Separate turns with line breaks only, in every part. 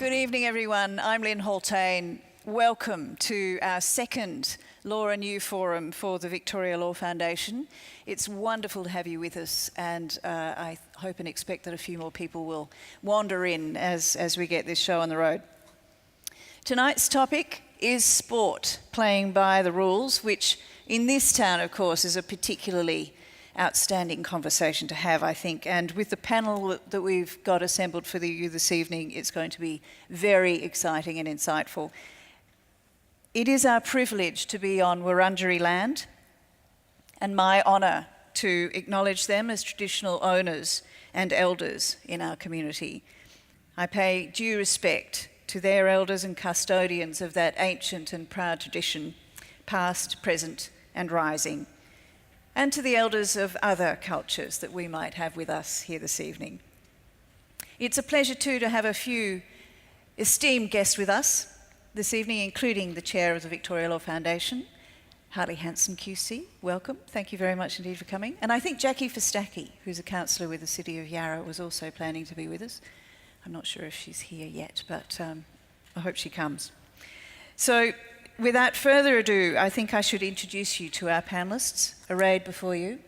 Good evening, everyone. I'm Lynn Haltane. Welcome to our second Law and You Forum for the Victoria Law Foundation. It's wonderful to have you with us, and I hope and expect that a few more people will wander in as we get this show on the road. Tonight's topic is sport, playing by the rules, which in this town, of course, is a particularly outstanding conversation to have, I think. And with the panel that we've got assembled for you this evening, it's going to be very exciting and insightful. It is our privilege to be on Wurundjeri land, and my honour to acknowledge them as traditional owners and elders in our community. I pay due respect to their elders and custodians of that ancient and proud tradition, past, present and rising, and to the elders of other cultures that we might have with us here this evening. It's a pleasure too to have a few esteemed guests with us this evening, including the Chair of the Victoria Law Foundation, Hartley Hanson QC. Welcome, thank you very much indeed for coming. And I think Jackie Fistacchi, who's a councillor with the City of Yarra, was also planning to be with us. I'm not sure if she's here yet, but I hope she comes. So, without further ado, I think I should introduce you to our panellists, arrayed before you.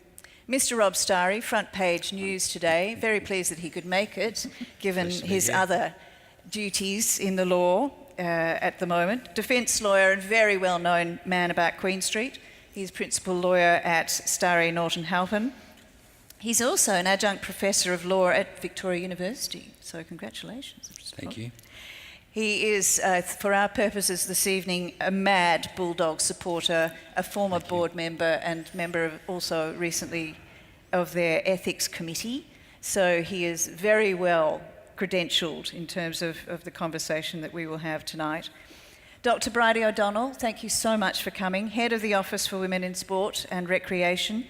Mr. Rob Starry, front page news today. Very pleased that he could make it, given his other duties in the law at the moment. Defence lawyer and very well-known man about Queen Street. He's principal lawyer at Starry, Norton Halpin. He's also an adjunct professor of law at Victoria University, so congratulations.
Thank you.
He is, for our purposes this evening, a mad Bulldog supporter, a former board member and member of also recently of their ethics committee. So he is very well credentialed in terms of the conversation that we will have tonight. Dr. Bridie O'Donnell, thank you so much for coming, Head of the Office for Women in Sport and Recreation.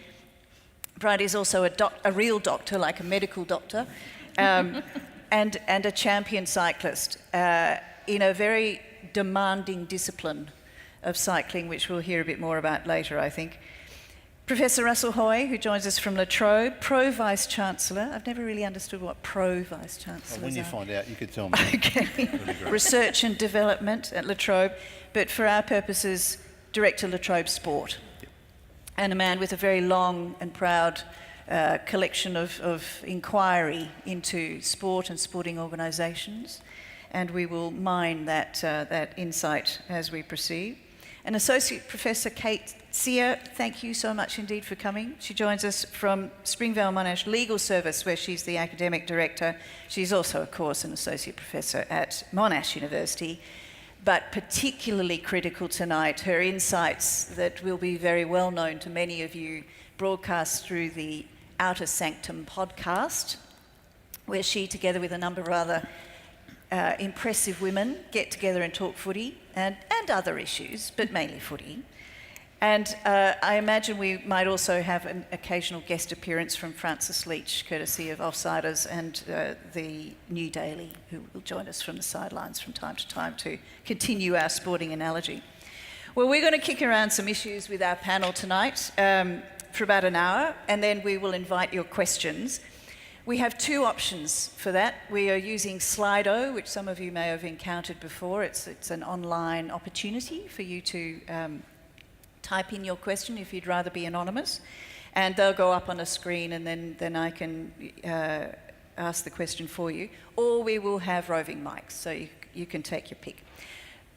Bridie is also a real doctor, like a medical doctor. And a champion cyclist in a very demanding discipline of cycling, which we'll hear a bit more about later, I think. Professor Russell Hoy, who joins us from La Trobe, Pro-Vice-Chancellor. I've never really understood what Pro-Vice-Chancellors are.
When you find out, you could tell me.
Okay. Research and Development at La Trobe, but for our purposes, Director La Trobe Sport. Yep. And a man with a very long and proud collection of inquiry into sport and sporting organisations, and we will mine that insight as we proceed. And Associate Professor Kate Sear, thank you so much indeed for coming. She joins us from Springvale Monash Legal Service, where she's the Academic Director. She's also, of course, an Associate Professor at Monash University, but particularly critical tonight, her insights that will be very well known to many of you, broadcast through the Outer Sanctum podcast, where she, together with a number of other impressive women, get together and talk footy and other issues, but mainly footy. And I imagine we might also have an occasional guest appearance from Francis Leach, courtesy of Offsiders and the New Daily, who will join us from the sidelines from time to time to continue our sporting analogy. Well, we're going to kick around some issues with our panel tonight for about an hour, and then we will invite your questions. We have two options for that. We are using Slido, which some of you may have encountered before. It's an online opportunity for you to type in your question if you'd rather be anonymous, and they'll go up on a screen, and then I can ask the question for you. Or we will have roving mics, so you can take your pick.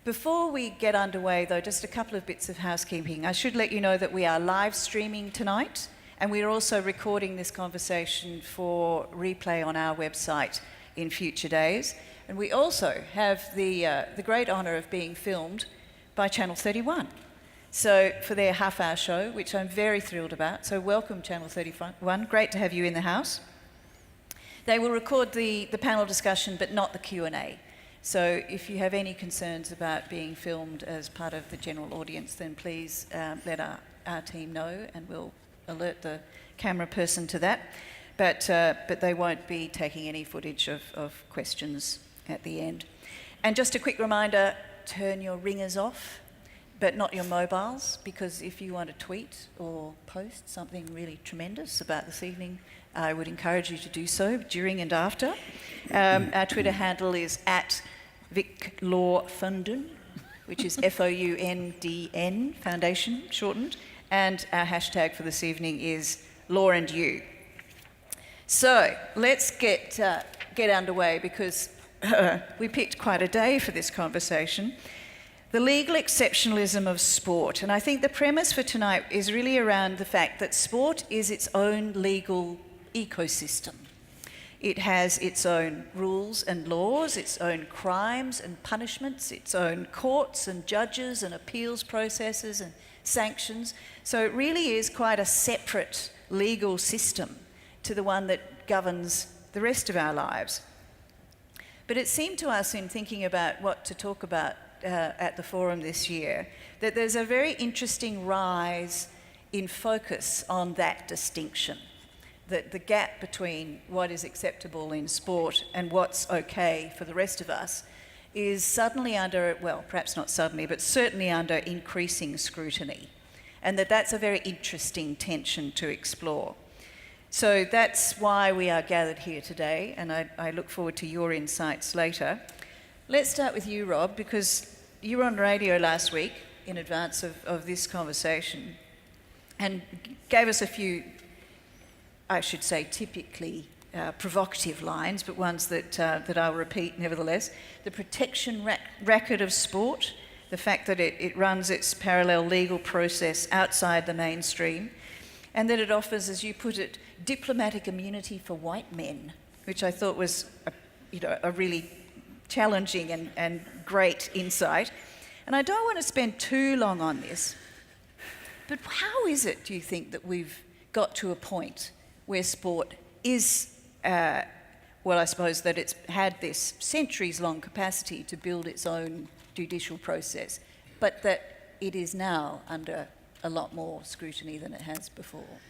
Before we get underway, though, just a couple of bits of housekeeping. I should let you know that we are live streaming tonight, and we're also recording this conversation for replay on our website in future days. And we also have the great honour of being filmed by Channel 31. So for their half-hour show, which I'm very thrilled about. So welcome, Channel 31. Great to have you in the house. They will record the panel discussion, but not the Q&A. So if you have any concerns about being filmed as part of the general audience, then please let our team know, and we'll alert the camera person to that. But they won't be taking any footage of questions at the end. And just a quick reminder, turn your ringers off, but not your mobiles, because if you want to tweet or post something really tremendous about this evening, I would encourage you to do so during and after. Our Twitter handle is Vic Law Fundn, which is FOUNDN, Foundation shortened, and our hashtag for this evening is Law and You. So let's get underway, because we picked quite a day for this conversation. The legal exceptionalism of sport. And I think the premise for tonight is really around the fact that sport is its own legal ecosystem. It has its own rules and laws, its own crimes and punishments, its own courts and judges and appeals processes and sanctions. So it really is quite a separate legal system to the one that governs the rest of our lives. But it seemed to us, in thinking about what to talk about at the forum this year, that there's a very interesting rise in focus on that distinction, that the gap between what is acceptable in sport and what's okay for the rest of us is suddenly under, well, perhaps not suddenly, but certainly under increasing scrutiny, and that's a very interesting tension to explore. So that's why we are gathered here today, and I look forward to your insights later. Let's start with you, Rob, because you were on radio last week in advance of this conversation and gave us a few, I should say, typically provocative lines, but ones that I'll repeat nevertheless. The protection racket of sport, the fact that it runs its parallel legal process outside the mainstream, and that it offers, as you put it, diplomatic immunity for white men, which I thought was a really challenging and great insight. And I don't want to spend too long on this, but how is it, do you think, that we've got to a point where sport is, well, I suppose that it's had this centuries-long capacity to build its own judicial process, but that it is now under a lot more scrutiny than it has before?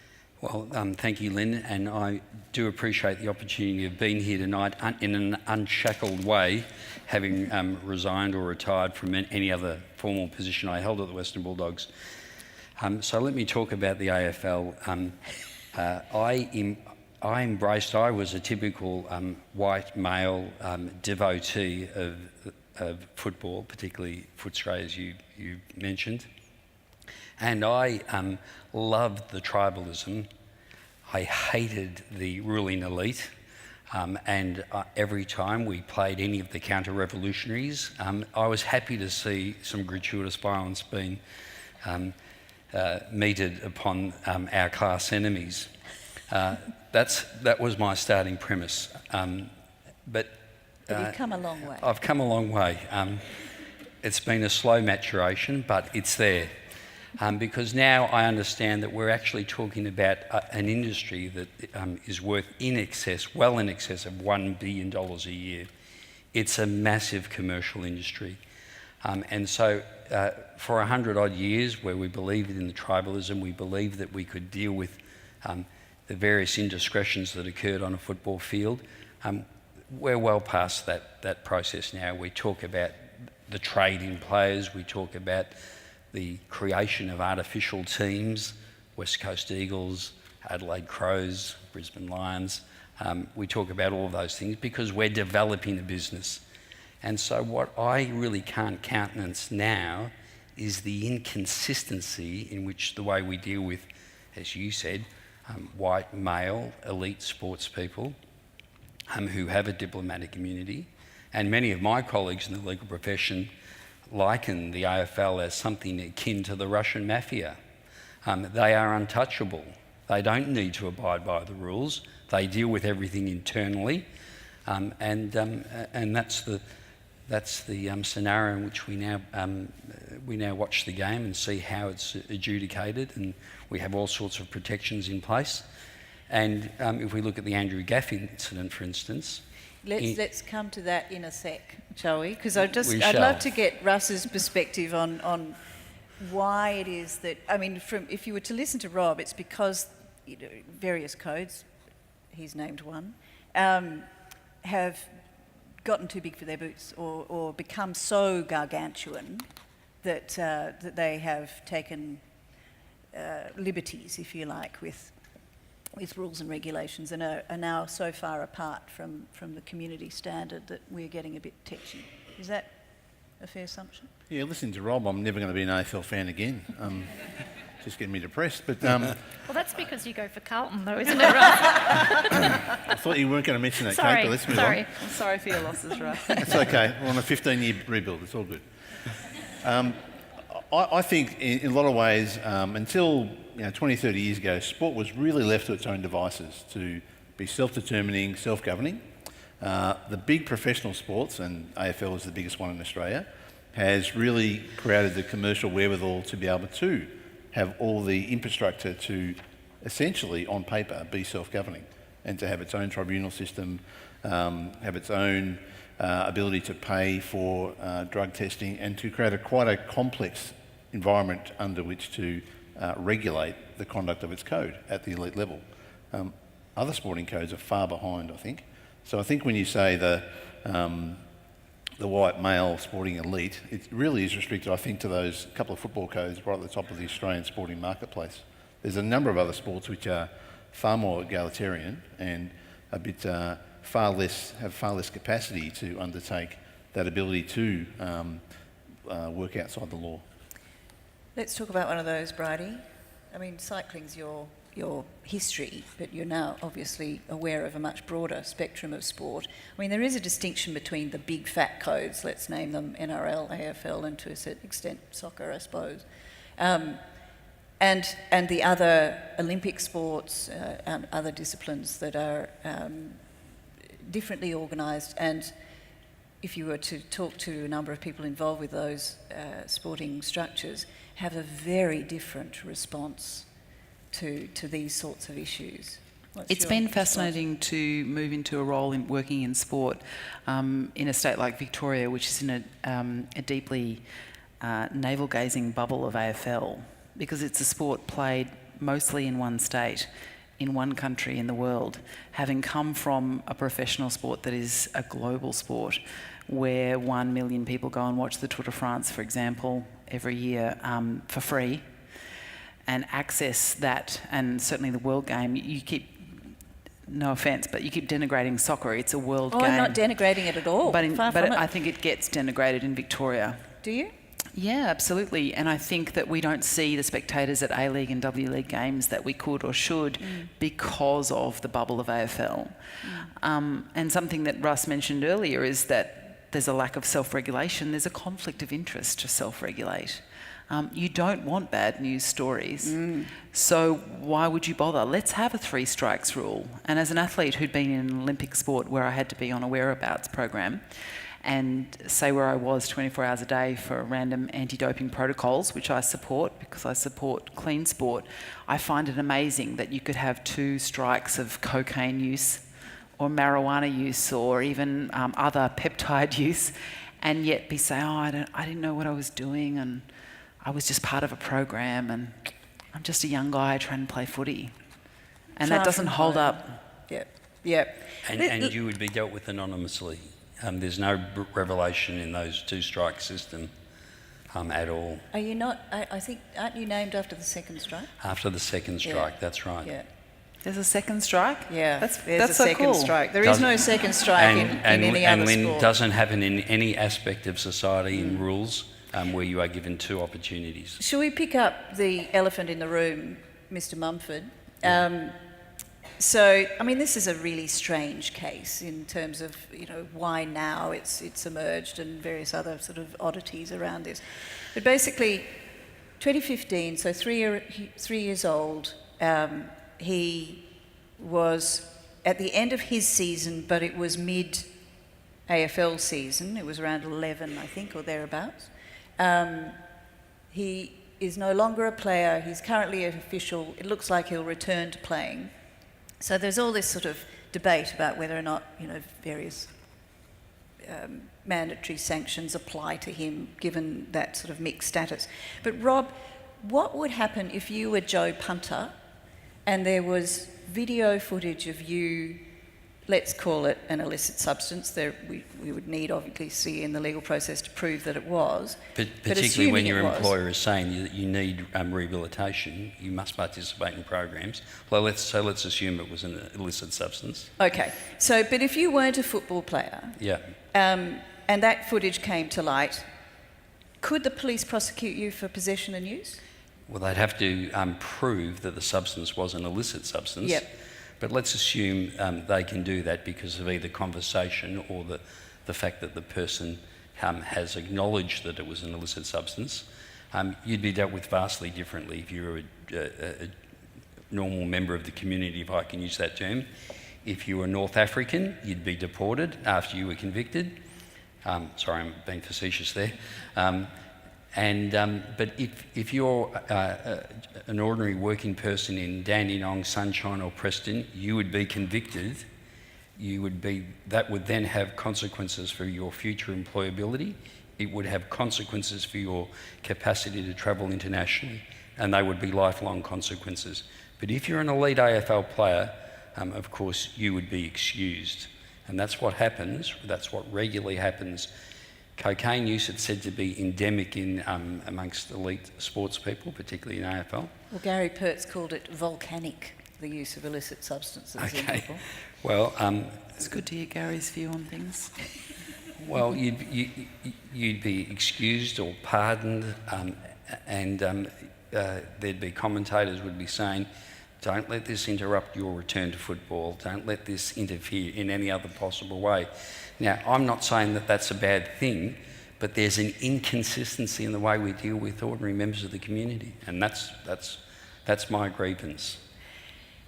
Well, thank you, Lynn, and I do appreciate the opportunity of being here tonight in an unshackled way, having resigned or retired from any other formal position I held at the Western Bulldogs. So let me talk about the AFL. I was a typical white male devotee of football, particularly Footscray, as you mentioned. And I loved the tribalism. I hated the ruling elite. And every time we played any of the counter-revolutionaries, I was happy to see some gratuitous violence being meted upon our class enemies. That was my starting premise. But
you've come a long way.
I've come a long way. It's been a slow maturation, but it's there. Because now I understand that we're actually talking about an industry that is worth well in excess of $1 billion a year. It's a massive commercial industry. And so for 100 odd years, where we believed in the tribalism, we believed that we could deal with the various indiscretions that occurred on a football field. We're well past that process now. We talk about the trade in players, we talk about the creation of artificial teams, West Coast Eagles, Adelaide Crows, Brisbane Lions. We talk about all of those things because we're developing a business. And so what I really can't countenance now is the inconsistency in which the way we deal with, as you said, white male elite sports people who have a diplomatic immunity. And many of my colleagues in the legal profession liken the AFL as something akin to the Russian mafia. They are untouchable. They don't need to abide by the rules. They deal with everything internally, and that's the scenario in which we now watch the game and see how it's adjudicated, and we have all sorts of protections in place. And if we look at the Andrew Gaff incident, for instance.
Let's come to that in a sec, shall we? Because I'd love to get Russ's perspective on why it is that, I mean, if you were to listen to Rob, it's because various codes, he's named one, have gotten too big for their boots or become so gargantuan that they have taken liberties, if you like, with rules and regulations, and are now so far apart from the community standard that we're getting a bit tetchy. Is that a fair assumption?
Yeah, listening to Rob, I'm never going to be an AFL fan again. Just getting me depressed. But
Well, that's because you go for Carlton, though, isn't it, Russ?
I thought you weren't going to mention that, Kate,
Sorry,
but let's move
sorry.
on.
I'm sorry for your losses, Russ.
It's okay. We're on a 15-year rebuild. It's all good. I think in a lot of ways, until 20, 30 years ago, sport was really left to its own devices to be self-determining, self-governing. The big professional sports, and AFL is the biggest one in Australia, has really created the commercial wherewithal to be able to have all the infrastructure to essentially, on paper, be self-governing and to have its own tribunal system, have its own ability to pay for drug testing and to create quite a complex environment under which to regulate the conduct of its code at the elite level. Other sporting codes are far behind, I think. So I think when you say the white male sporting elite, it really is restricted, I think, to those couple of football codes right at the top of the Australian sporting marketplace. There's a number of other sports which are far more egalitarian and a bit have far less capacity to undertake that ability to work outside the law.
Let's talk about one of those, Bridie. I mean, cycling's your history, but you're now obviously aware of a much broader spectrum of sport. I mean, there is a distinction between the big fat codes, let's name them NRL, AFL, and to a certain extent soccer, I suppose, and the other Olympic sports and other disciplines that are differently organised. And if you were to talk to a number of people involved with those sporting structures, have a very different response to these sorts of issues.
It's been fascinating to move into a role in working in sport in a state like Victoria, which is in a deeply navel-gazing bubble of AFL, because it's a sport played mostly in one state, in one country in the world, having come from a professional sport that is a global sport, where 1 million people go and watch the Tour de France, for example, every year for free, and access that, and certainly the World Game. You keep, no offence, but you keep denigrating soccer. It's a world game.
I'm not denigrating it at all.
But
it.
I think it gets denigrated in Victoria.
Do you?
Yeah, absolutely. And I think that we don't see the spectators at A-League and W-League games that we could or should because of the bubble of AFL. And something that Russ mentioned earlier is that there's a lack of self-regulation. There's a conflict of interest to self-regulate. You don't want bad news stories. So why would you bother? Let's have a 3 strikes rule. And as an athlete who'd been in an Olympic sport where I had to be on a whereabouts program and say where I was 24 hours a day for random anti-doping protocols, which I support because I support clean sport, I find it amazing that you could have 2 strikes of cocaine use or marijuana use or even other peptide use, and yet be saying, I didn't know what I was doing, and I was just part of a program, and I'm just a young guy trying to play footy. And that doesn't hold up.
Yep.
And you would be dealt with anonymously. There's no revelation in those 2 strike system at all.
Are you not? I think, aren't you named after the second strike?
After the second strike, that's right.
Yeah.
There's a second strike?
Yeah,
That's
a
so
second
cool.
strike. There is no second strike in any other
Lynn
sport.
doesn't happen in any aspect of society in rules where you are given 2 opportunities.
Shall we pick up the elephant in the room, Mr. Mumford? So, I mean, this is a really strange case in terms of, why now it's emerged and various other sort of oddities around this. But basically, 2015, so 3 years old, he was at the end of his season, but it was mid-AFL season. It was around 11, I think, or thereabouts. He is no longer a player. He's currently an official. It looks like he'll return to playing. So there's all this sort of debate about whether or not, various mandatory sanctions apply to him, given that sort of mixed status. But Rob, what would happen if you were Joe Punter and there was video footage of you, let's call it an illicit substance, we would need obviously in the legal process to prove that it was.
But particularly when your employer is saying that you need rehabilitation, you must participate in programs. Well, let's assume it was an illicit substance.
Okay, but if you weren't a football player,
yeah,
and that footage came to light, could the police prosecute you for possession and use?
Well, they'd have to prove that the substance was an illicit substance.
Yep.
But let's assume they can do that because of either conversation or the fact that the person has acknowledged that it was an illicit substance. You'd be dealt with vastly differently if you were a normal member of the community, if I can use that term. If you were North African, you'd be deported after you were convicted. Sorry, I'm being facetious there. But if you're an ordinary working person in Dandenong, Sunshine or Preston, you would be convicted. That would then have consequences for your future employability. It would have consequences for your capacity to travel internationally, and they would be lifelong consequences. But if you're an elite AFL player, of course, you would be excused. And that's what happens, that's what regularly happens. Cocaine use is said to be endemic in amongst elite sports people, particularly in AFL.
Well, Gary Pertz called it volcanic, the use of illicit substances in people.
Well,
It's good to hear Gary's view on things.
well, you'd be excused or pardoned, and there'd be commentators would be saying, don't let this interrupt your return to football. Don't let this interfere in any other possible way. Now, I'm not saying that that's a bad thing, but there's an inconsistency in the way we deal with ordinary members of the community, and that's my grievance.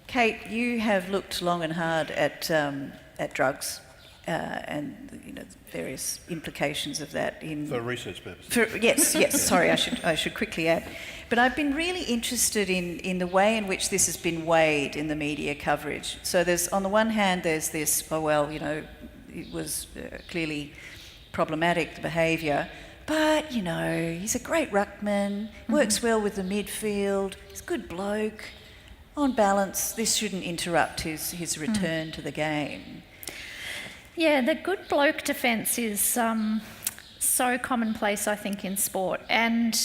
Kate, you have looked long and hard at drugs and various implications of that
For research purposes.
Yes. Sorry, I should quickly add. But I've been really interested in the way in which this has been weighed in the media coverage. So there's, on the one hand, there's this, it was clearly problematic, the behaviour, but, he's a great ruckman, works well with the midfield, he's a good bloke. On balance, this shouldn't interrupt his return to the game.
Yeah, the good bloke defence is so commonplace, I think, in sport, and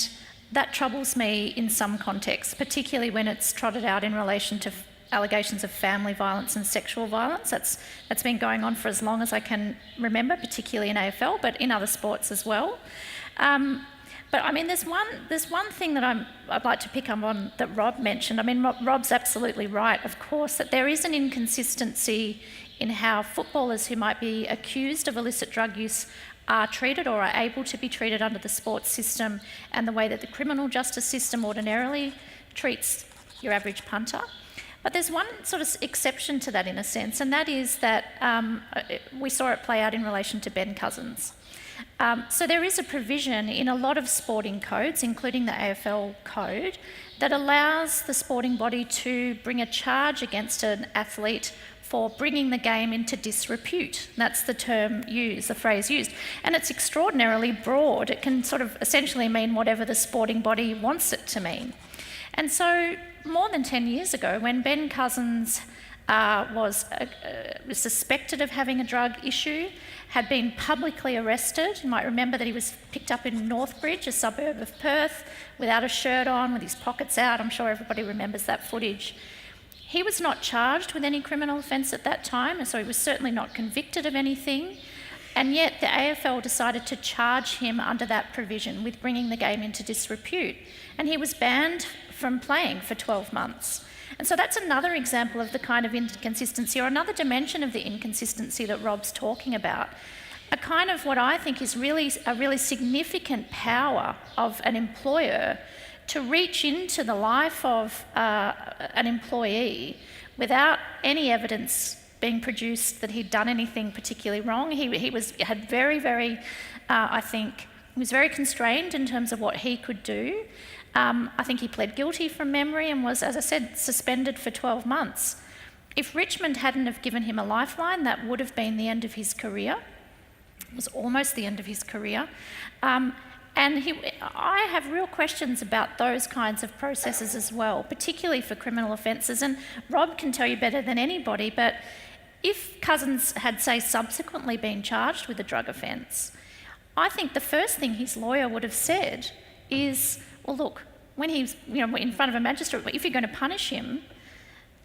that troubles me in some contexts, particularly when it's trotted out in relation to allegations of family violence and sexual violence. That's been going on for as long as I can remember, particularly in AFL, but in other sports as well. But I mean, there's one thing that I'd like to pick up on that Rob mentioned. I mean, Rob's absolutely right, of course, that there is an inconsistency in how footballers who might be accused of illicit drug use are treated or are able to be treated under the sports system and the way that the criminal justice system ordinarily treats your average punter. But there's one sort of exception to that in a sense, and that is that we saw it play out in relation to Ben Cousins. So there is a provision in a lot of sporting codes, including the AFL code, that allows the sporting body to bring a charge against an athlete for bringing the game into disrepute. That's the term used, the phrase used. And it's extraordinarily broad. It can sort of essentially mean whatever the sporting body wants it to mean. And so more than 10 years ago, when Ben Cousins was suspected of having a drug issue, had been publicly arrested. You might remember that he was picked up in Northbridge, a suburb of Perth, without a shirt on, with his pockets out. I'm sure everybody remembers that footage. He was not charged with any criminal offence at that time, and so he was certainly not convicted of anything. And yet the AFL decided to charge him under that provision with bringing the game into disrepute. And he was banned from playing for 12 months. And so that's another example of the kind of inconsistency, or another dimension of the inconsistency that Rob's talking about. A kind of what I think is really a really significant power of an employer to reach into the life of an employee without any evidence being produced that he'd done anything particularly wrong. He was very constrained in terms of what he could do. I think he pled guilty from memory and was, as I said, suspended for 12 months. If Richmond hadn't have given him a lifeline, that would have been the end of his career. It was almost the end of his career. I have real questions about those kinds of processes as well, particularly for criminal offences. And Rob can tell you better than anybody, but if Cousins had, say, subsequently been charged with a drug offence, I think the first thing his lawyer would have said is, well, look, when he's in front of a magistrate, if you're going to punish him,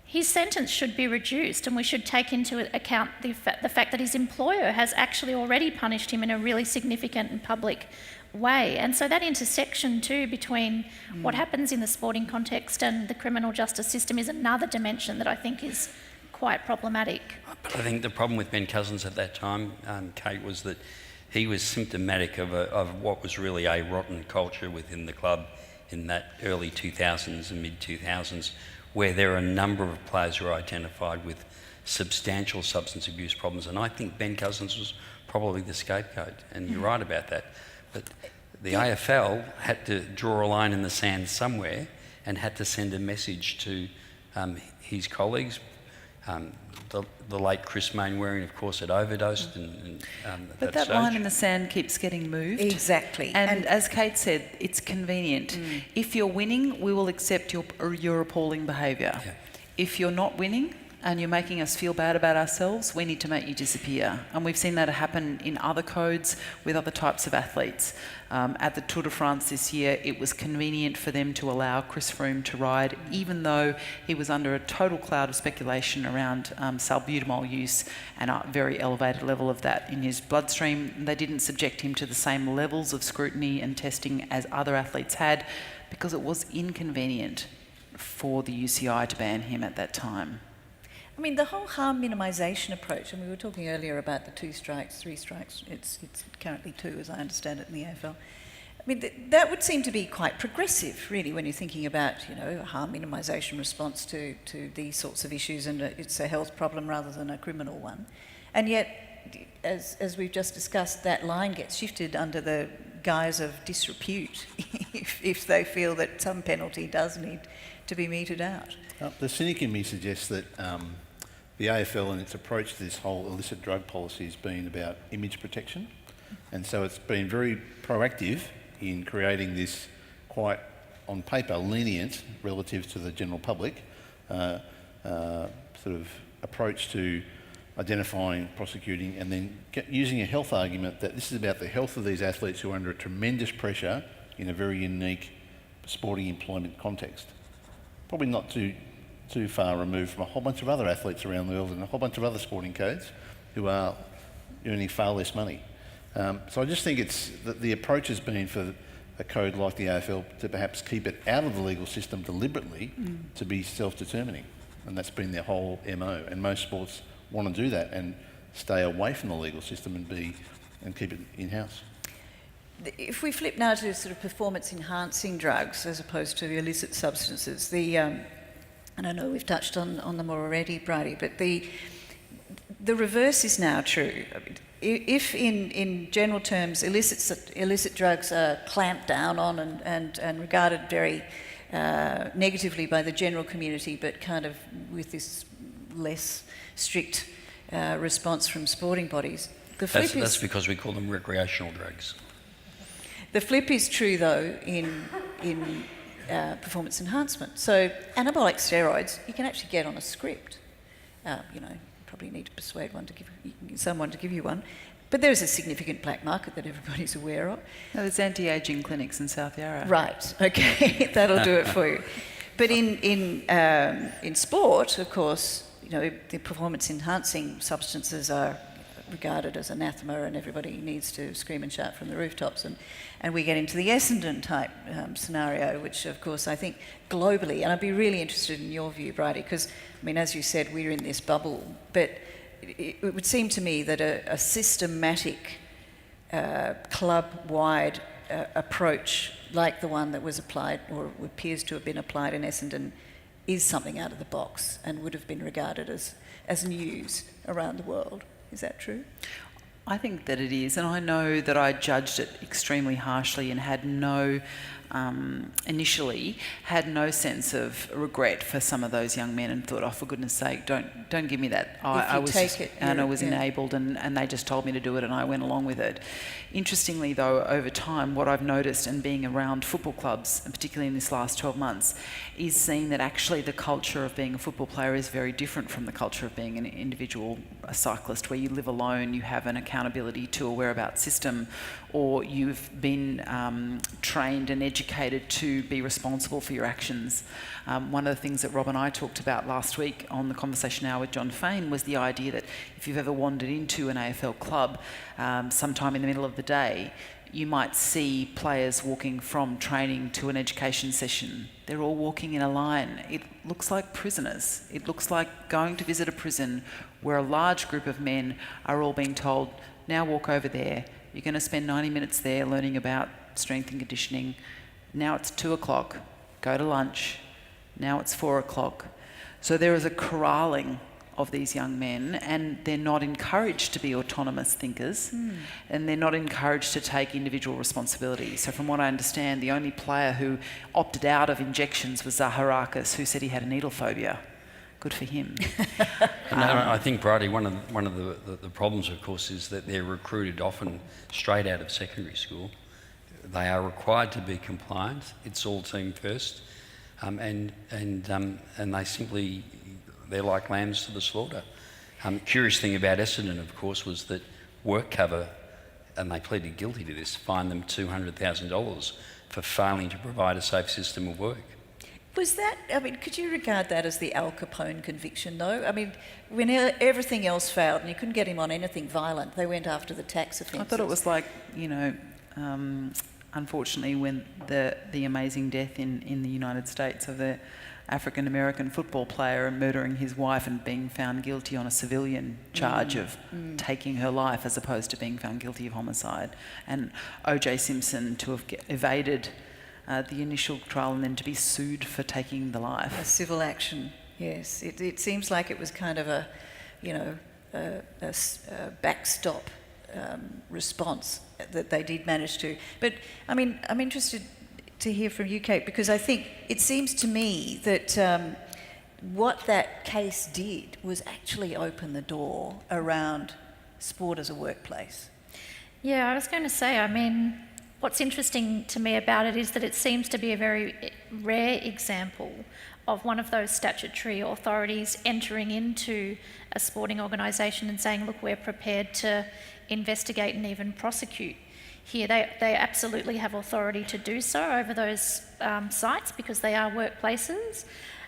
his sentence should be reduced, and we should take into account the fact that his employer has actually already punished him in a really significant and public way. And so that intersection too between what happens in the sporting context and the criminal justice system is another dimension that I think is quite problematic.
But I think the problem with Ben Cousins at that time, Kate, was that he was symptomatic of what was really a rotten culture within the club in that early 2000s and mid-2000s, where there are a number of players who are identified with substantial substance abuse problems. And I think Ben Cousins was probably the scapegoat, and you're right about that. But the AFL had to draw a line in the sand somewhere and had to send a message to his colleagues. The late Chris Mainwaring, of course, had overdosed.
But that line in the sand keeps getting moved.
Exactly.
And as Kate said, it's convenient. If you're winning, we will accept your appalling behaviour.
Yeah.
If you're not winning and you're making us feel bad about ourselves, we need to make you disappear. And we've seen that happen in other codes with other types of athletes. At the Tour de France this year, it was convenient for them to allow Chris Froome to ride, even though he was under a total cloud of speculation around salbutamol use and a very elevated level of that in his bloodstream. They didn't subject him to the same levels of scrutiny and testing as other athletes had, because it was inconvenient for the UCI to ban him at that time.
I mean, the whole harm minimisation approach, and we were talking earlier about the 2 strikes, 3 strikes, it's currently 2 as I understand it in the AFL. I mean, that would seem to be quite progressive, really, when you're thinking about, a harm minimisation response to these sorts of issues, and it's a health problem rather than a criminal one. And yet, as we've just discussed, that line gets shifted under the guise of disrepute if they feel that some penalty does need to be meted out.
The cynic in me suggests that the AFL and its approach to this whole illicit drug policy has been about image protection, and so it's been very proactive in creating this quite, on paper, lenient relative to the general public sort of approach to identifying, prosecuting, and then using a health argument that this is about the health of these athletes who are under tremendous pressure in a very unique sporting employment context. Probably not too far removed from a whole bunch of other athletes around the world and a whole bunch of other sporting codes who are earning far less money. So I just think it's that the approach has been for a code like the AFL to perhaps keep it out of the legal system deliberately to be self-determining. And that's been their whole MO. And most sports want to do that and stay away from the legal system and keep it in-house.
If we flip now to sort of performance-enhancing drugs as opposed to illicit substances, and I know we've touched on them already, Bridie, but the reverse is now true. If in general terms illicit drugs are clamped down on and regarded very negatively by the general community, but kind of with this less strict response from sporting bodies,
That's because we call them recreational drugs.
The flip is true, though, in performance enhancement. So anabolic steroids, you can actually get on a script. You probably need to persuade someone to give you one. But there is a significant black market that everybody's aware of.
No, there's anti-aging clinics in South Yarra.
Right, okay, that'll do it for you. But in sport, of course, the performance-enhancing substances are regarded as anathema, and everybody needs to scream and shout from the rooftops, and we get into the Essendon type scenario, which of course I think globally, and I'd be really interested in your view, Bridie, because I mean, as you said, we're in this bubble, but it would seem to me that a systematic club-wide approach like the one that was applied or appears to have been applied in Essendon is something out of the box and would have been regarded as news around the world. Is that true?
I think that it is, and I know that I judged it extremely harshly and had initially had no sense of regret for some of those young men and thought, oh, for goodness sake, don't give me that. I was enabled and they just told me to do it and I went along with it. Interestingly though, over time, what I've noticed and being around football clubs, and particularly in this last 12 months, is seeing that actually the culture of being a football player is very different from the culture of being an individual, a cyclist, where you live alone, you have an accountability to a whereabouts system, or you've been trained and educated educated to be responsible for your actions. One of the things that Rob and I talked about last week on the Conversation Hour with John Fain was the idea that if you've ever wandered into an AFL club sometime in the middle of the day, you might see players walking from training to an education session. They're all walking in a line. It looks like prisoners. It looks like going to visit a prison where a large group of men are all being told, now walk over there. You're going to spend 90 minutes there learning about strength and conditioning. Now it's 2 o'clock. Go to lunch. Now it's 4 o'clock. So there is a corralling of these young men, and they're not encouraged to be autonomous thinkers, and they're not encouraged to take individual responsibility. So from what I understand, the only player who opted out of injections was Zaharakis, who said he had a needle phobia. Good for him.
I think, Bridie, one of the problems, of course, is that they're recruited often straight out of secondary school. They are required to be compliant. It's all team first, and they simply, they're like lambs to the slaughter. Curious thing about Essendon, of course, was that work cover, and they pleaded guilty to this, fined them $200,000 for failing to provide a safe system of work.
Was that, I mean, could you regard that as the Al Capone conviction, though? I mean, when everything else failed and you couldn't get him on anything violent, they went after the tax offences.
I thought it was like, unfortunately, when the amazing death in the United States of the African-American football player murdering his wife and being found guilty on a civilian charge of taking her life as opposed to being found guilty of homicide. And O.J. Simpson to have evaded the initial trial and then to be sued for taking the life.
A civil action, yes. It seems like it was kind of a backstop response that they did manage to. But, I mean, I'm interested to hear from you, Kate, because I think it seems to me that what that case did was actually open the door around sport as a workplace.
Yeah, I was going to say, I mean, what's interesting to me about it is that it seems to be a very rare example of one of those statutory authorities entering into a sporting organisation and saying, look, we're prepared to investigate and even prosecute here. They absolutely have authority to do so over those sites because they are workplaces.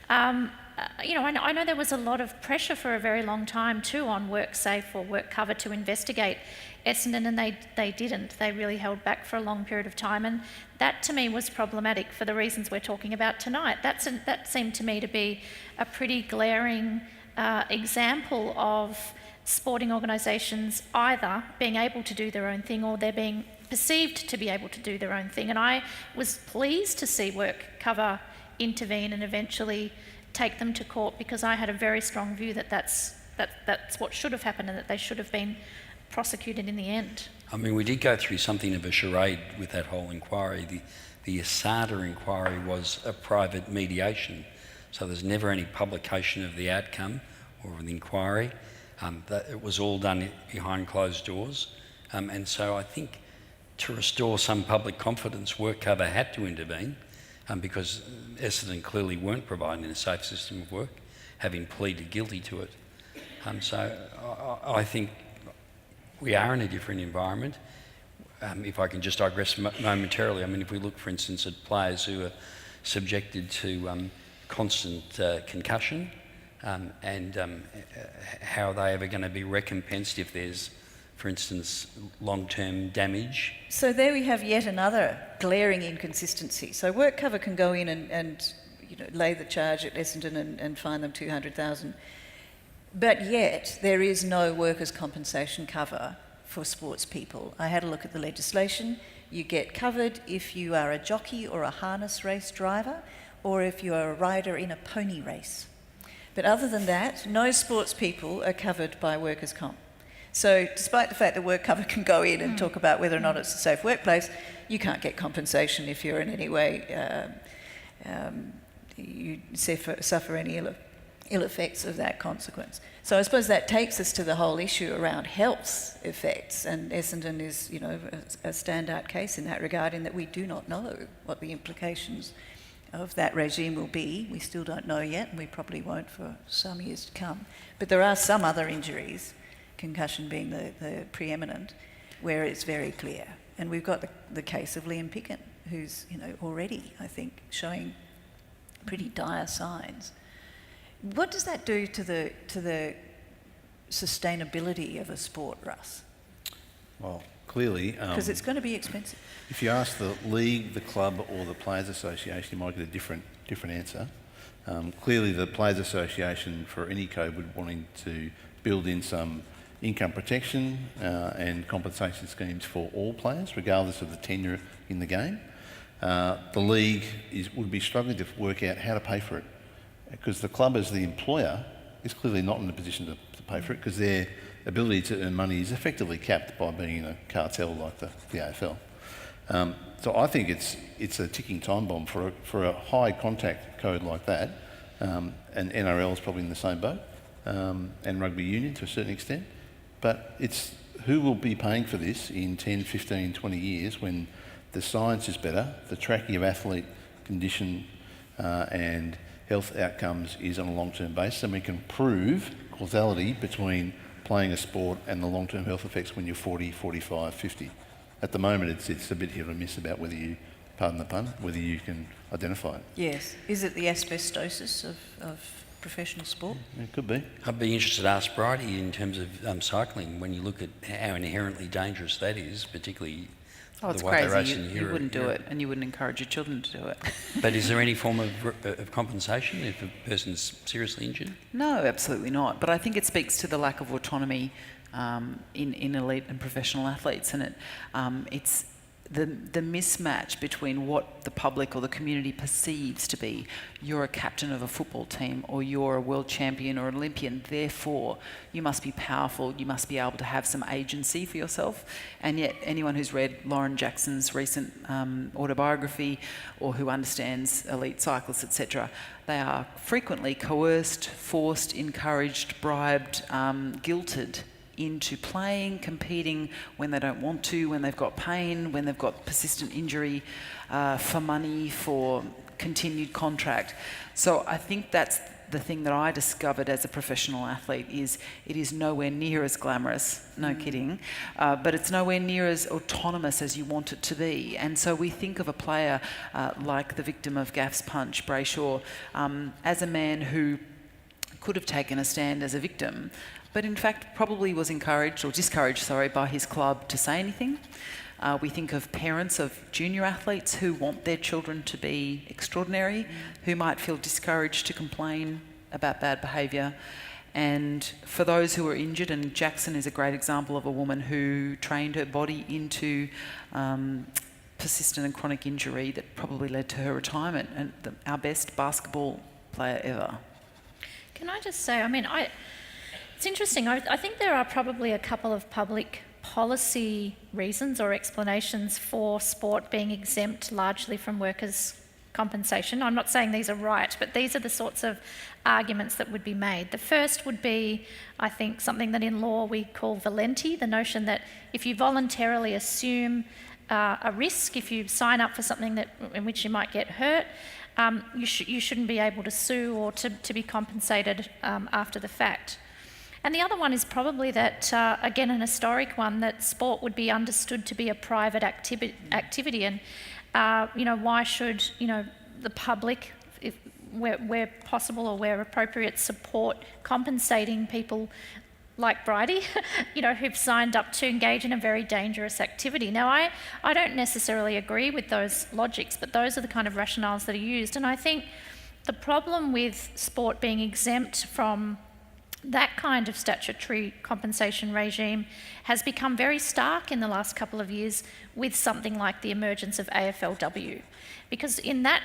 I know there was a lot of pressure for a very long time too on WorkSafe or WorkCover to investigate Essendon, and they didn't. They really held back for a long period of time, and that to me was problematic for the reasons we're talking about tonight. That seemed to me to be a pretty glaring example of sporting organisations either being able to do their own thing or they're being perceived to be able to do their own thing. And I was pleased to see WorkCover intervene and eventually take them to court, because I had a very strong view that that's what should have happened and that they should have been prosecuted in the end.
I mean, we did go through something of a charade with that whole inquiry. The ASADA inquiry was a private mediation, so there's never any publication of the outcome or of the inquiry. It was all done behind closed doors, and so I think to restore some public confidence, WorkCover had to intervene because Essendon clearly weren't providing a safe system of work, having pleaded guilty to it. So I think we are in a different environment. If I can just digress momentarily, I mean, if we look, for instance, at players who are subjected to constant concussion and how are they ever going to be recompensed if there's, for instance, long-term damage?
So there we have yet another glaring inconsistency. So WorkCover can go in and lay the charge at Essendon and fine them $200,000. But yet, there is no workers' compensation cover for sports people. I had a look at the legislation. You get covered if you are a jockey or a harness race driver, or if you are a rider in a pony race. But other than that, no sports people are covered by workers' comp. So despite the fact that WorkCover can go in and talk about whether or not it's a safe workplace, you can't get compensation if you're in any way, you suffer any ill effects of that consequence. So I suppose that takes us to the whole issue around health effects, and Essendon is, a standout case in that regard, in that we do not know what the implications of that regime will be. We still don't know yet, and we probably won't for some years to come. But there are some other injuries, concussion being the preeminent, where it's very clear. And we've got the case of Liam Picken, who's already, I think, showing pretty dire signs. What does that do to the sustainability of a sport, Russ?
Well, clearly...
Because it's going to be expensive.
If you ask the league, the club or the Players Association, you might get a different answer. Clearly the Players Association for any code would wanting to build in some income protection and compensation schemes for all players, regardless of the tenure in the game. The league would be struggling to work out how to pay for it, because the club as the employer is clearly not in a position to pay for it, because their ability to earn money is effectively capped by being in a cartel like the AFL. So I think it's a ticking time bomb for a high contact code like that, and NRL is probably in the same boat, and rugby union to a certain extent. But it's who will be paying for this in 10, 15, 20 years when the science is better, the tracking of athlete condition and health outcomes is on a long-term basis, and we can prove causality between playing a sport and the long-term health effects when you're 40, 45, 50. At the moment, it's a bit hit or miss about whether you, pardon the pun, whether you can identify it.
Yes. Is it the asbestosis of professional sport?
It could be.
I'd be interested to ask Bridie in terms of cycling, when you look at how inherently dangerous that is, particularly
It's
the way they race
crazy.
in
You
Europe.
wouldn't do it, and you wouldn't encourage your children to do it.
But is there any form of compensation if a person's seriously injured?
No, absolutely not. But I think it speaks to the lack of autonomy in elite and professional athletes, and it's the mismatch between what the public or the community perceives to be. You're a captain of a football team, or you're a world champion or an Olympian, therefore you must be powerful, you must be able to have some agency for yourself. And yet anyone who's read Lauren Jackson's recent autobiography, or who understands elite cyclists, etc., they are frequently coerced, forced, encouraged, bribed, guilted into playing, competing when they don't want to, when they've got pain, when they've got persistent injury, for money, for continued contract. So I think that's the thing that I discovered as a professional athlete, is it is nowhere near as glamorous, no kidding, but it's nowhere near as autonomous as you want it to be. And so we think of a player like the victim of Gaff's punch, Brayshaw, as a man who could have taken a stand as a victim, but in fact probably was discouraged by his club to say anything. We think of parents of junior athletes who want their children to be extraordinary, who might feel discouraged to complain about bad behaviour. And for those who are injured, and Jackson is a great example of a woman who trained her body into persistent and chronic injury that probably led to her retirement, and our best basketball player ever.
Can I just say, it's interesting. I think there are probably a couple of public policy reasons or explanations for sport being exempt largely from workers' compensation. I'm not saying these are right, but these are the sorts of arguments that would be made. The first would be, I think, something that in law we call valenti, the notion that if you voluntarily assume a risk, if you sign up for something in which you might get hurt, you shouldn't be able to sue or to be compensated after the fact. And the other one is probably that, again, an historic one, that sport would be understood to be a private activity, and why should the public, where possible or where appropriate, support compensating people like Bridie, who've signed up to engage in a very dangerous activity. Now, I don't necessarily agree with those logics, but those are the kind of rationales that are used. And I think the problem with sport being exempt from that kind of statutory compensation regime has become very stark in the last couple of years with something like the emergence of AFLW. Because in that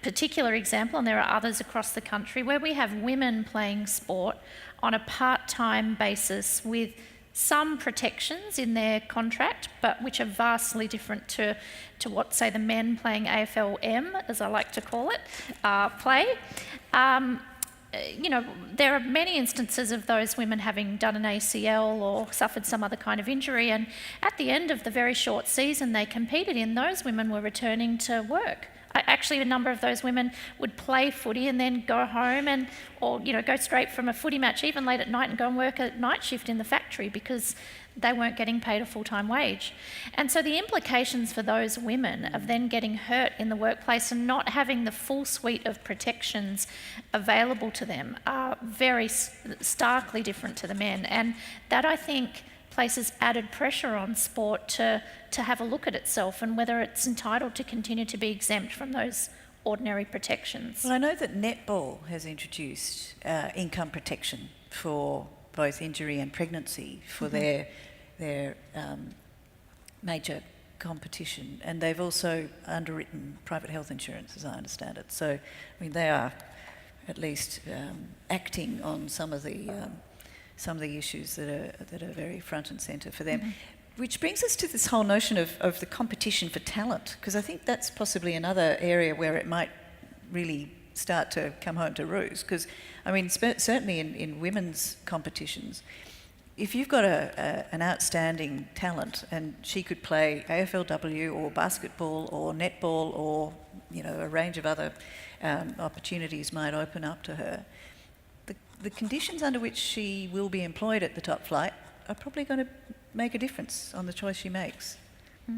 particular example, and there are others across the country, where we have women playing sport on a part-time basis with some protections in their contract, but which are vastly different to what, say, the men playing AFLM, as I like to call it, play. There are many instances of those women having done an ACL or suffered some other kind of injury, and at the end of the very short season they competed in, those women were returning to work. Actually, a number of those women would play footy and then go home or go straight from a footy match even late at night and go and work a night shift in the factory, because they weren't getting paid a full-time wage. And so the implications for those women of then getting hurt in the workplace and not having the full suite of protections available to them are very starkly different to the men. And that, I think, places added pressure on sport to have a look at itself and whether it's entitled to continue to be exempt from those ordinary protections.
Well, I know that netball has introduced income protection for both injury and pregnancy for their major competition, and they've also underwritten private health insurance, as I understand it. So, I mean, they are at least acting on some of the issues that are very front and centre for them. Which brings us to this whole notion of the competition for talent, because I think that's possibly another area where it might really start to come home to roost. Because, I mean, certainly in women's competitions, if you've got an outstanding talent and she could play AFLW or basketball or netball or, you know, a range of other opportunities might open up to her, the conditions under which she will be employed at the top flight are probably going to make a difference on the choice she makes. Do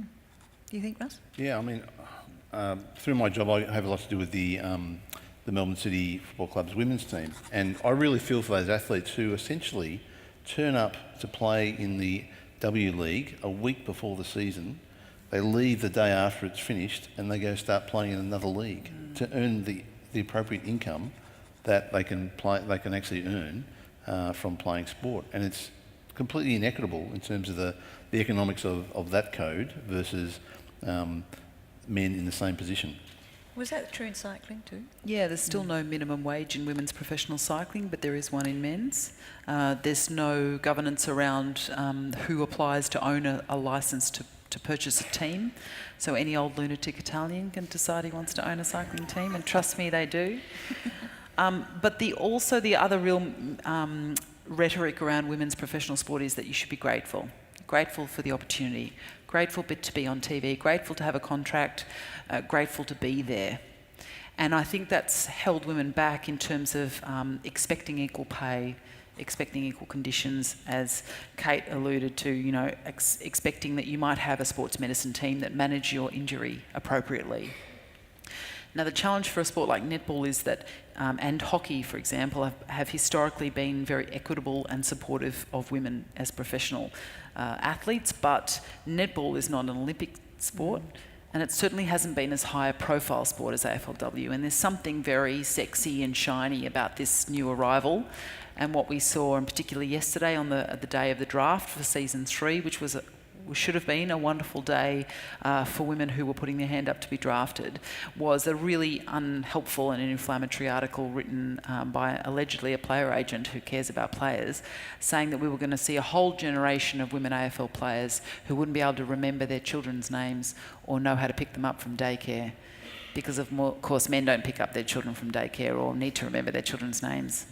you think, Russ?
Yeah, I mean, through my job, I have a lot to do with the Melbourne City Football Club's women's team, and I really feel for those athletes who essentially turn up to play in the W League a week before the season. They leave the day after it's finished, and they go start playing in another league to earn the appropriate income that they can actually earn from playing sport, and it's completely inequitable in terms of the economics of that code versus men in the same position.
Was that true in cycling too?
Yeah, there's still no minimum wage in women's professional cycling, but there is one in men's. There's no governance around who applies to own a licence to purchase a team. So any old lunatic Italian can decide he wants to own a cycling team, and trust me, they do. But the other real rhetoric around women's professional sport is that you should be grateful for the opportunity, grateful to be on TV, grateful to have a contract, grateful to be there. And I think that's held women back in terms of expecting equal pay, expecting equal conditions, as Kate alluded to, you know, expecting that you might have a sports medicine team that manage your injury appropriately. Now, the challenge for a sport like netball is that, and hockey, for example, have historically been very equitable and supportive of women as professional athletes, but netball is not an Olympic sport, and it certainly hasn't been as high a profile sport as AFLW, and there's something very sexy and shiny about this new arrival. And what we saw, and particularly yesterday on the day of the draft for season 3, which should have been a wonderful day for women who were putting their hand up to be drafted, was a really unhelpful and an inflammatory article written by allegedly a player agent who cares about players, saying that we were going to see a whole generation of women AFL players who wouldn't be able to remember their children's names or know how to pick them up from daycare. Because of course, men don't pick up their children from daycare or need to remember their children's names.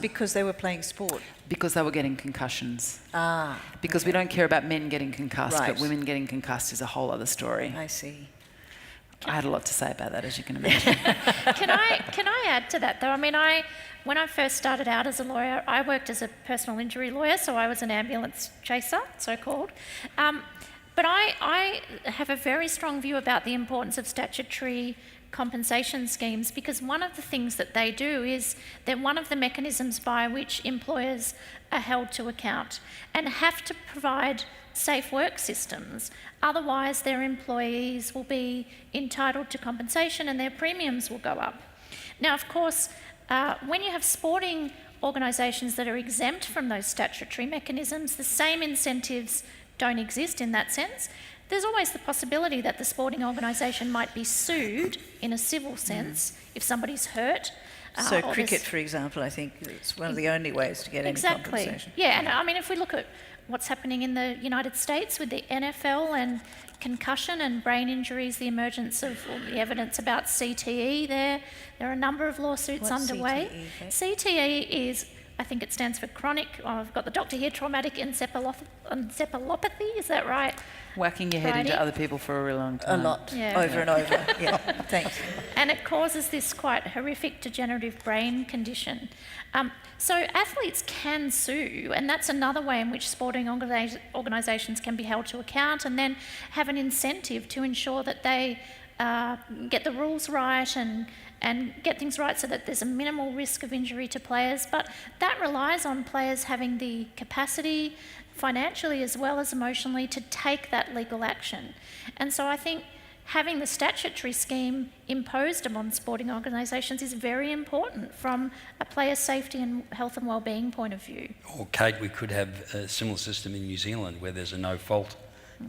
Because they were playing sport?
Because they were getting concussions. Because
okay.
we don't care about men getting concussed,
Right.
but women getting concussed is a whole other story.
I see.
I had a lot to say about that, as you can imagine.
Can I add to that, though? I mean, when I first started out as a lawyer, I worked as a personal injury lawyer, so I was an ambulance chaser, so-called. But I have a very strong view about the importance of statutory compensation schemes, because one of the things that they do is they're one of the mechanisms by which employers are held to account and have to provide safe work systems. Otherwise, their employees will be entitled to compensation and their premiums will go up. Now, of course, when you have sporting organisations that are exempt from those statutory mechanisms, the same incentives don't exist in that sense. There's always the possibility that the sporting organisation might be sued in a civil sense if somebody's hurt.
So cricket, for example, I think it's one of the only ways to get any compensation.
Yeah, and I mean, if we look at what's happening in the United States with the NFL and concussion and brain injuries, the emergence of the evidence about CTE there are a number of lawsuits
What's
underway.
CTE, okay?
CTE is I think it stands for chronic, I've got the doctor here, traumatic encephalopathy, is that right?
Whacking your head
Righty.
into other people for a really long
A
time.
lot,
Yeah.
over and over. Yeah, thanks.
And it causes this quite horrific degenerative brain condition. So athletes can sue, and that's another way in which sporting organisations can be held to account and then have an incentive to ensure that they get the rules right and get things right so that there's a minimal risk of injury to players. But that relies on players having the capacity, financially as well as emotionally, to take that legal action. And so I think having the statutory scheme imposed upon sporting organisations is very important from a player's safety and health and wellbeing point of view.
Or, Kate, we could have a similar system in New Zealand where there's a no-fault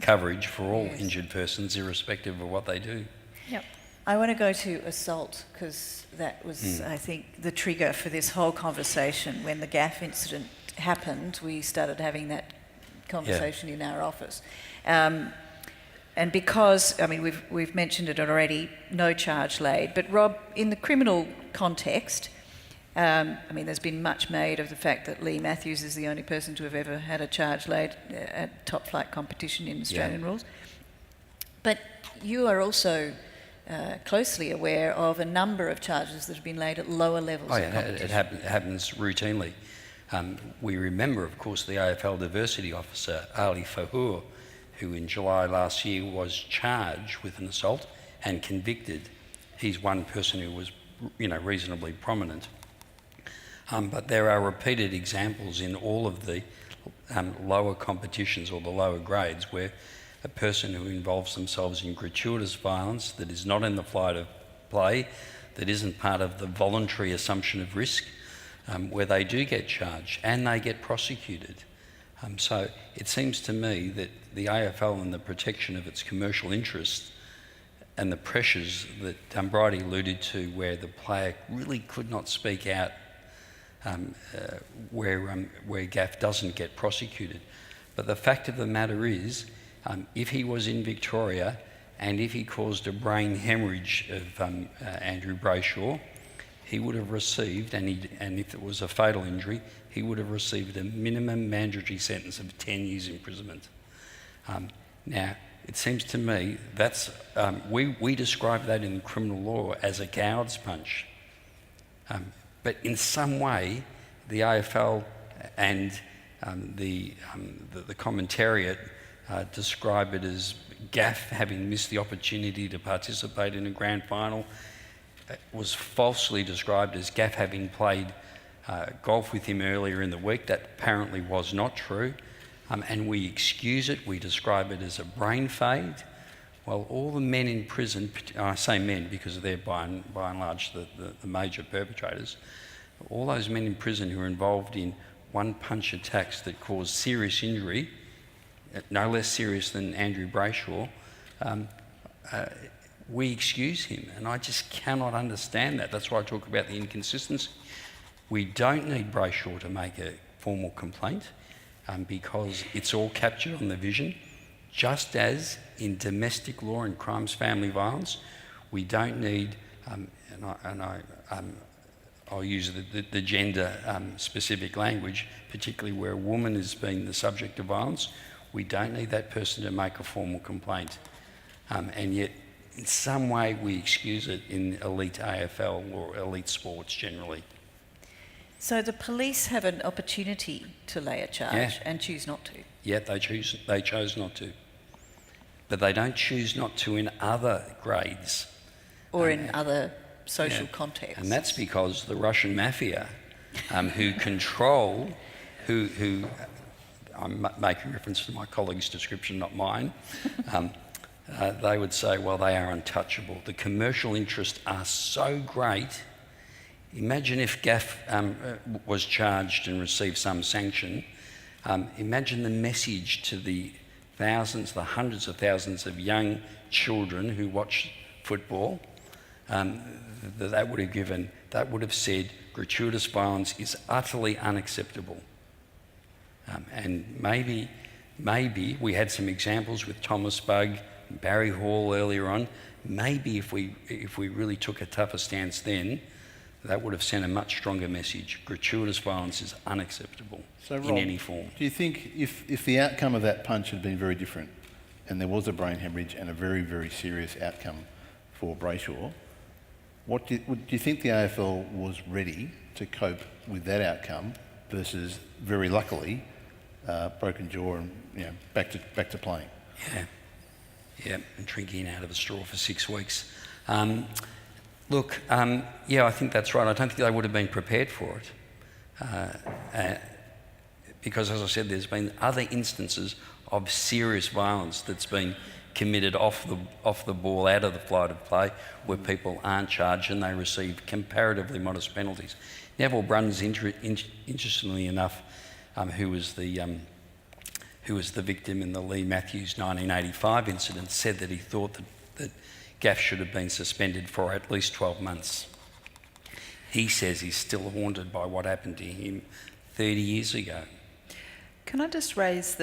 coverage for all injured persons, irrespective of what they do.
Yep.
I want to go to assault because that was, I think, the trigger for this whole conversation. When the gaff incident happened, we started having that conversation in our office. And because, I mean, we've mentioned it already, no charge laid. But Rob, in the criminal context, I mean, there's been much made of the fact that Lee Matthews is the only person to have ever had a charge laid at top flight competition in Australian rules. But you are also closely aware of a number of charges that have been laid at lower levels of competition.
It happens routinely. We remember, of course, the AFL diversity officer, Ali Fahour, who in July last year was charged with an assault and convicted. He's one person who was, reasonably prominent. But there are repeated examples in all of the lower competitions or the lower grades where a person who involves themselves in gratuitous violence that is not in the flight of play, that isn't part of the voluntary assumption of risk, where they do get charged and they get prosecuted. So it seems to me that the AFL and the protection of its commercial interests and the pressures that Bridie alluded to, where the player really could not speak out, where gaff doesn't get prosecuted. But the fact of the matter is, if he was in Victoria and if he caused a brain hemorrhage of Andrew Brayshaw, he would have received, and if it was a fatal injury, he would have received a minimum mandatory sentence of 10 years imprisonment. Now, it seems to me that's we describe that in criminal law as a coward's punch. But in some way, the AFL and the commentariat describe it as gaff having missed the opportunity to participate in a grand final. It was falsely described as gaff having played golf with him earlier in the week. That apparently was not true. And we excuse it, we describe it as a brain fade. Well, all the men in prison, I say men because they're by and large the major perpetrators, all those men in prison who are involved in one-punch attacks that cause serious injury, no less serious than Andrew Brayshaw, we excuse him. And I just cannot understand that. That's why I talk about the inconsistency. We don't need Brayshaw to make a formal complaint because it's all captured on the vision. Just as in domestic law and crimes, family violence, we don't need, I'll use the gender-specific language, particularly where a woman has been the subject of violence, we don't need that person to make a formal complaint. And yet, in some way, we excuse it in elite AFL or elite sports generally.
So the police have an opportunity to lay a charge and choose not to.
Yeah, they chose not to. But they don't choose not to in other grades.
Or in other social contexts.
And that's because the Russian mafia, who control, who I'm making reference to my colleague's description, not mine, they would say, well, they are untouchable. The commercial interests are so great. Imagine if Gaff was charged and received some sanction. Imagine the message to the thousands, the hundreds of thousands of young children who watch football that would have given. That would have said gratuitous violence is utterly unacceptable. And maybe we had some examples with Thomas Bugg, Barry Hall earlier on. Maybe if we really took a tougher stance then, That would have sent a much stronger message. Gratuitous violence is unacceptable in any form.
Do you think if the outcome of that punch had been very different and there was a brain hemorrhage and a very, very serious outcome for Brayshaw, do you think the AFL was ready to cope with that outcome versus, very luckily, broken jaw and back to playing?
Yeah, and drinking out of a straw for 6 weeks. I think that's right. I don't think they would have been prepared for it. Because, as I said, there's been other instances of serious violence that's been committed off the ball, out of the flight of play, where people aren't charged and they receive comparatively modest penalties. Neville Bruns, interestingly enough, who was the victim in the Lee Matthews 1985 incident, said that he thought that Gaff should have been suspended for at least 12 months. He says he's still haunted by what happened to him 30 years ago.
Can I just raise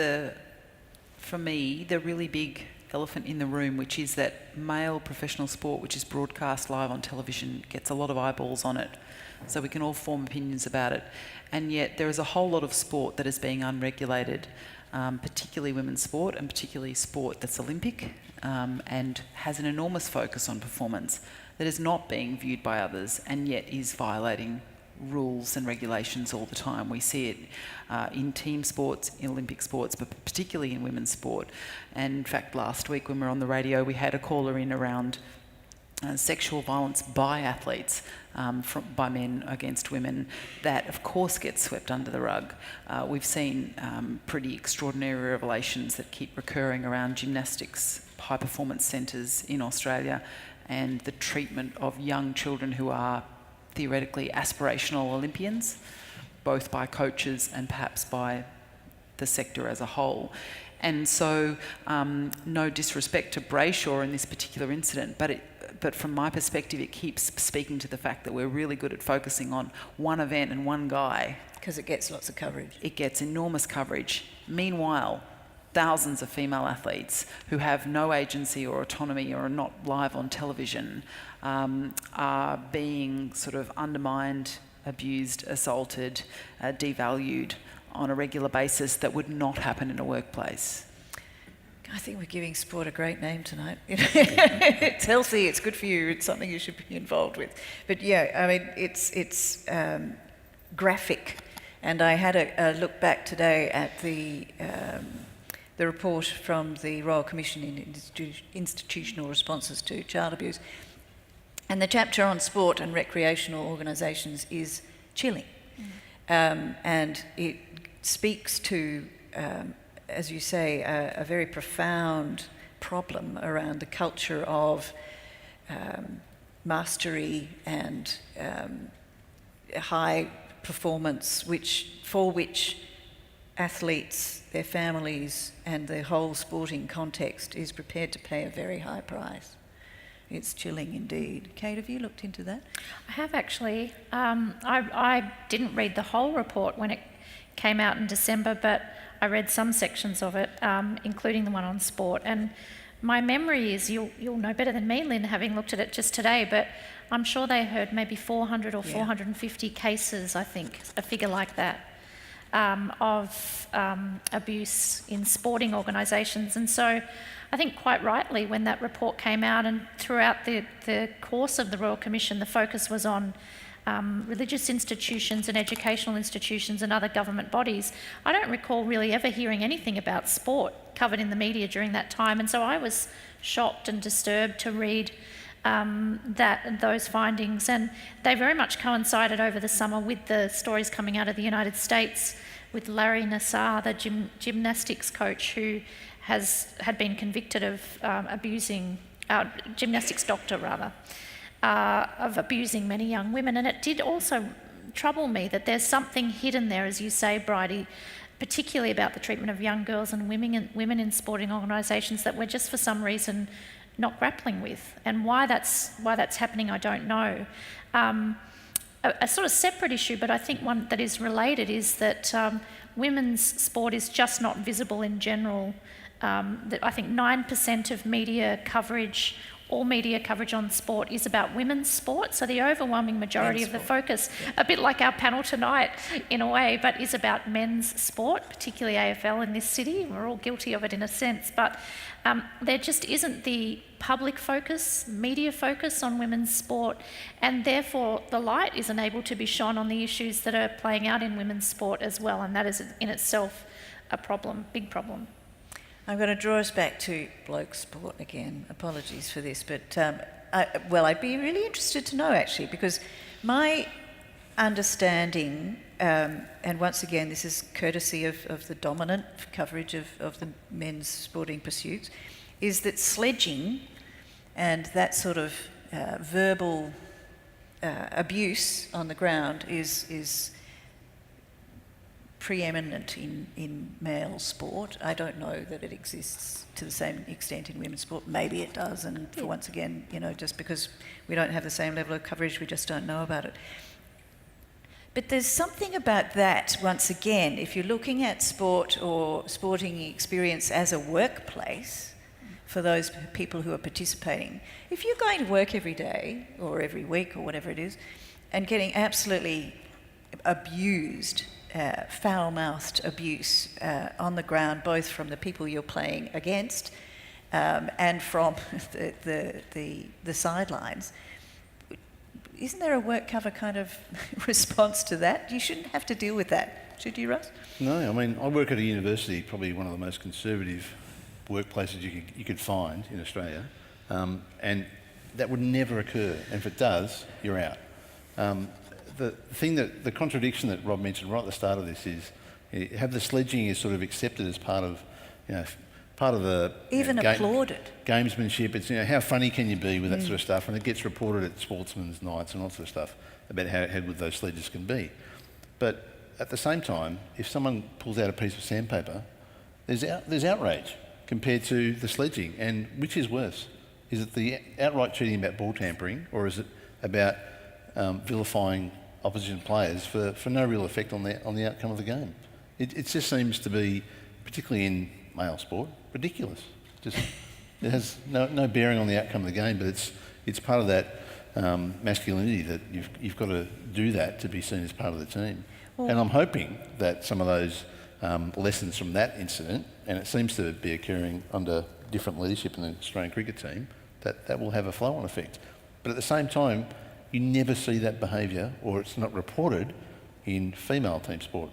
for me, the really big elephant in the room, which is that male professional sport, which is broadcast live on television, gets a lot of eyeballs on it, so we can all form opinions about it. And yet there is a whole lot of sport that is being unregulated, particularly women's sport and particularly sport that's Olympic and has an enormous focus on performance that is not being viewed by others and yet is violating rules and regulations all the time. We see it in team sports, in Olympic sports, but particularly in women's sport. And in fact, last week when we were on the radio, we had a caller in around sexual violence by athletes, by men against women, that of course gets swept under the rug. We've seen pretty extraordinary revelations that keep recurring around gymnastics, high performance centres in Australia, and the treatment of young children who are theoretically aspirational Olympians, both by coaches and perhaps by the sector as a whole. And so, no disrespect to Brayshaw in this particular incident, but from my perspective, it keeps speaking to the fact that we're really good at focusing on one event and one guy.
Because it gets lots of coverage.
It gets enormous coverage. Meanwhile, thousands of female athletes who have no agency or autonomy or are not live on television are being sort of undermined, abused, assaulted, devalued on a regular basis that would not happen in a workplace.
I think we're giving sport a great name tonight. It's healthy, it's good for you, it's something you should be involved with. But yeah, I mean, it's graphic. And I had a look back today at the report from the Royal Commission in Institutional Responses to Child Abuse. And the chapter on sport and recreational organisations is chilling. And it speaks to, as you say, a very profound problem around the culture of mastery and high performance, for which athletes, their families, and the whole sporting context is prepared to pay a very high price. It's chilling indeed. Kate, have you looked into that?
I have actually. I didn't read the whole report when it came out in December, but I read some sections of it, including the one on sport. And my memory is, you'll know better than me, Lynn, having looked at it just today, but I'm sure they heard maybe 400 or 450 cases, I think, a figure like that, of abuse in sporting organisations. And so I think quite rightly, when that report came out and throughout the course of the Royal Commission, the focus was on religious institutions and educational institutions and other government bodies. I don't recall really ever hearing anything about sport covered in the media during that time, and so I was shocked and disturbed to read those findings, and they very much coincided over the summer with the stories coming out of the United States with Larry Nassar, the gymnastics coach who had been convicted of gymnastics doctor rather, of abusing many young women. And it did also trouble me that there's something hidden there, as you say, Bridie, particularly about the treatment of young girls and women in sporting organisations that we're just for some reason not grappling with. And why that's happening, I don't know. A sort of separate issue, but I think one that is related, is that women's sport is just not visible in general. I think 9% of media coverage all media coverage on sport is about women's sport. So the overwhelming majority of the focus, a bit like our panel tonight in a way, but is about men's sport, particularly AFL in this city. We're all guilty of it in a sense, but there just isn't the public focus, media focus on women's sport, and therefore the light isn't able to be shone on the issues that are playing out in women's sport as well, and that is in itself a problem, big problem.
I'm going to draw us back to bloke sport again. Apologies for this, but I'd be really interested to know actually, because my understanding, and once again this is courtesy of the dominant coverage of the men's sporting pursuits, is that sledging and that sort of verbal abuse on the ground is preeminent in male sport. I don't know that it exists to the same extent in women's sport. Maybe it does, and for once again, just because we don't have the same level of coverage, we just don't know about it. But there's something about that, once again, if you're looking at sport or sporting experience as a workplace for those people who are participating, if you're going to work every day or every week or whatever it is, and getting absolutely abused, foul-mouthed abuse on the ground, both from the people you're playing against and from the sidelines, isn't there a work cover kind of response to that? You shouldn't have to deal with that, should you, Russ?
No, I mean, I work at a university, probably one of the most conservative workplaces you could find in Australia, and that would never occur. And if it does, you're out. The contradiction that Rob mentioned right at the start of this is, have the sledging is sort of accepted as part of the
even applauded
gamesmanship. It's how funny can you be with that sort of stuff, and it gets reported at sportsmen's nights and all that sort of stuff about how good those sledges can be. But at the same time, if someone pulls out a piece of sandpaper, there's outrage compared to the sledging. And which is worse? Is it the outright cheating about ball tampering, or is it about vilifying opposition players for no real effect on the outcome of the game? It just seems to be, particularly in male sport, ridiculous. Just it has no bearing on the outcome of the game, but it's part of that masculinity that you've got to do that to be seen as part of the team. And I'm hoping that some of those lessons from that incident, and it seems to be occurring under different leadership in the Australian cricket team, that will have a flow-on effect. But at the same time, you never see that behaviour, or it's not reported in female team sport.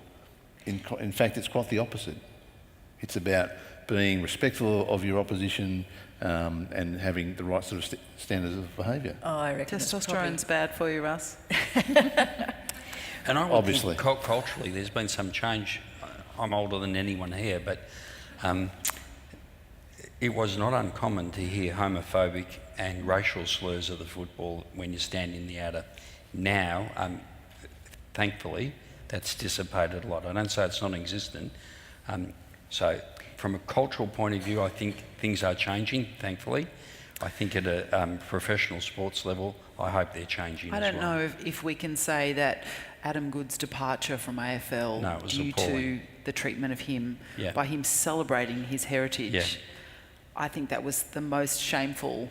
In fact, it's quite the opposite. It's about being respectful of your opposition and having the right sort of standards of behaviour.
Oh, I reckon
Testosterone's bad for you, Russ.
And I would
Obviously.
think culturally there's been some change. I'm older than anyone here, but it was not uncommon to hear homophobic and racial slurs of the football when you stand in the outer. Now, thankfully, that's dissipated a lot. I don't say it's non-existent. So from a cultural point of view, I think things are changing, thankfully. I think at a professional sports level, I hope they're changing
I
as
don't
well.
know if we can say that Adam Goode's departure from AFL
was
due
appalling.
to the treatment of him,
Yeah.
by him celebrating his heritage.
Yeah.
I think that was the most shameful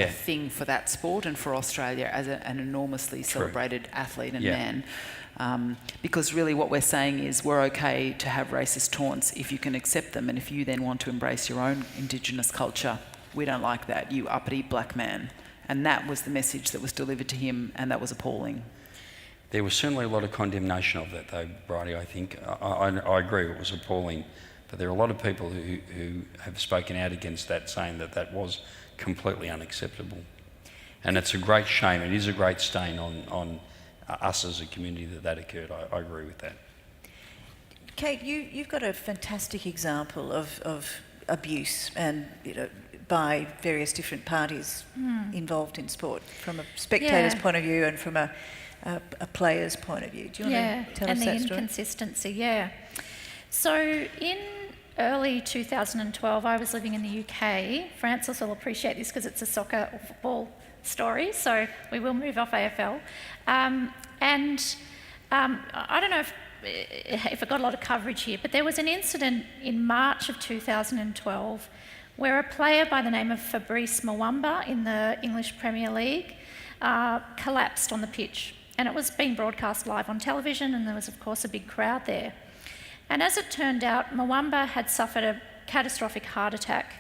thing for that sport and for Australia as an enormously celebrated athlete and man. Because really what we're saying is we're okay to have racist taunts if you can accept them, and if you then want to embrace your own Indigenous culture, we don't like that, you uppity black man. And that was the message that was delivered to him, and that was appalling.
There was certainly a lot of condemnation of that, though, Bridie, I think. I agree, it was appalling. But there are a lot of people who have spoken out against that, saying that that was completely unacceptable. And it's a great shame. It is a great stain on us as a community that occurred. I agree with that.
Kate, you've got a fantastic example of abuse and by various different parties involved in sport, from a spectator's point of view and from a player's point of view. Do you want to tell us that story?
And the inconsistency, So in early 2012, I was living in the UK. Francis will appreciate this because it's a soccer or football story, so we will move off AFL. I don't know if it got a lot of coverage here, but there was an incident in March of 2012 where a player by the name of Fabrice Muamba in the English Premier League collapsed on the pitch. And it was being broadcast live on television, and there was, of course, a big crowd there. And as it turned out, Muamba had suffered a catastrophic heart attack,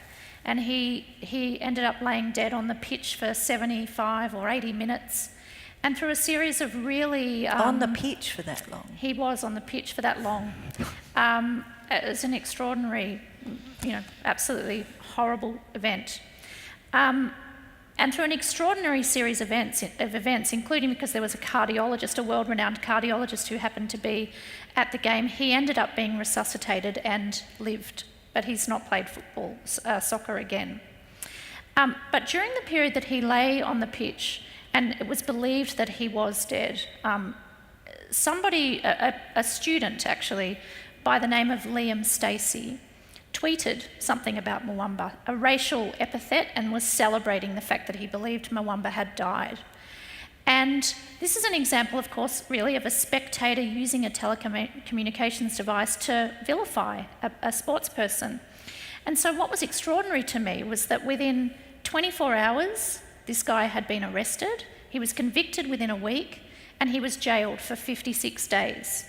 and he ended up laying dead on the pitch for 75 or 80 minutes. And through a series of really...
on the pitch for that long?
He was on the pitch for that long. It was an extraordinary, absolutely horrible event. And through an extraordinary series of events, including because there was a cardiologist, a world-renowned cardiologist who happened to be at the game, he ended up being resuscitated and lived, but he's not played soccer again. But during the period that he lay on the pitch, and it was believed that he was dead, a student actually, by the name of Liam Stacey, tweeted something about Muamba, a racial epithet, and was celebrating the fact that he believed Muamba had died. And this is an example, of course, really of a spectator using a telecommunications device to vilify a sports person. And so what was extraordinary to me was that within 24 hours, this guy had been arrested, he was convicted within a week, and he was jailed for 56 days.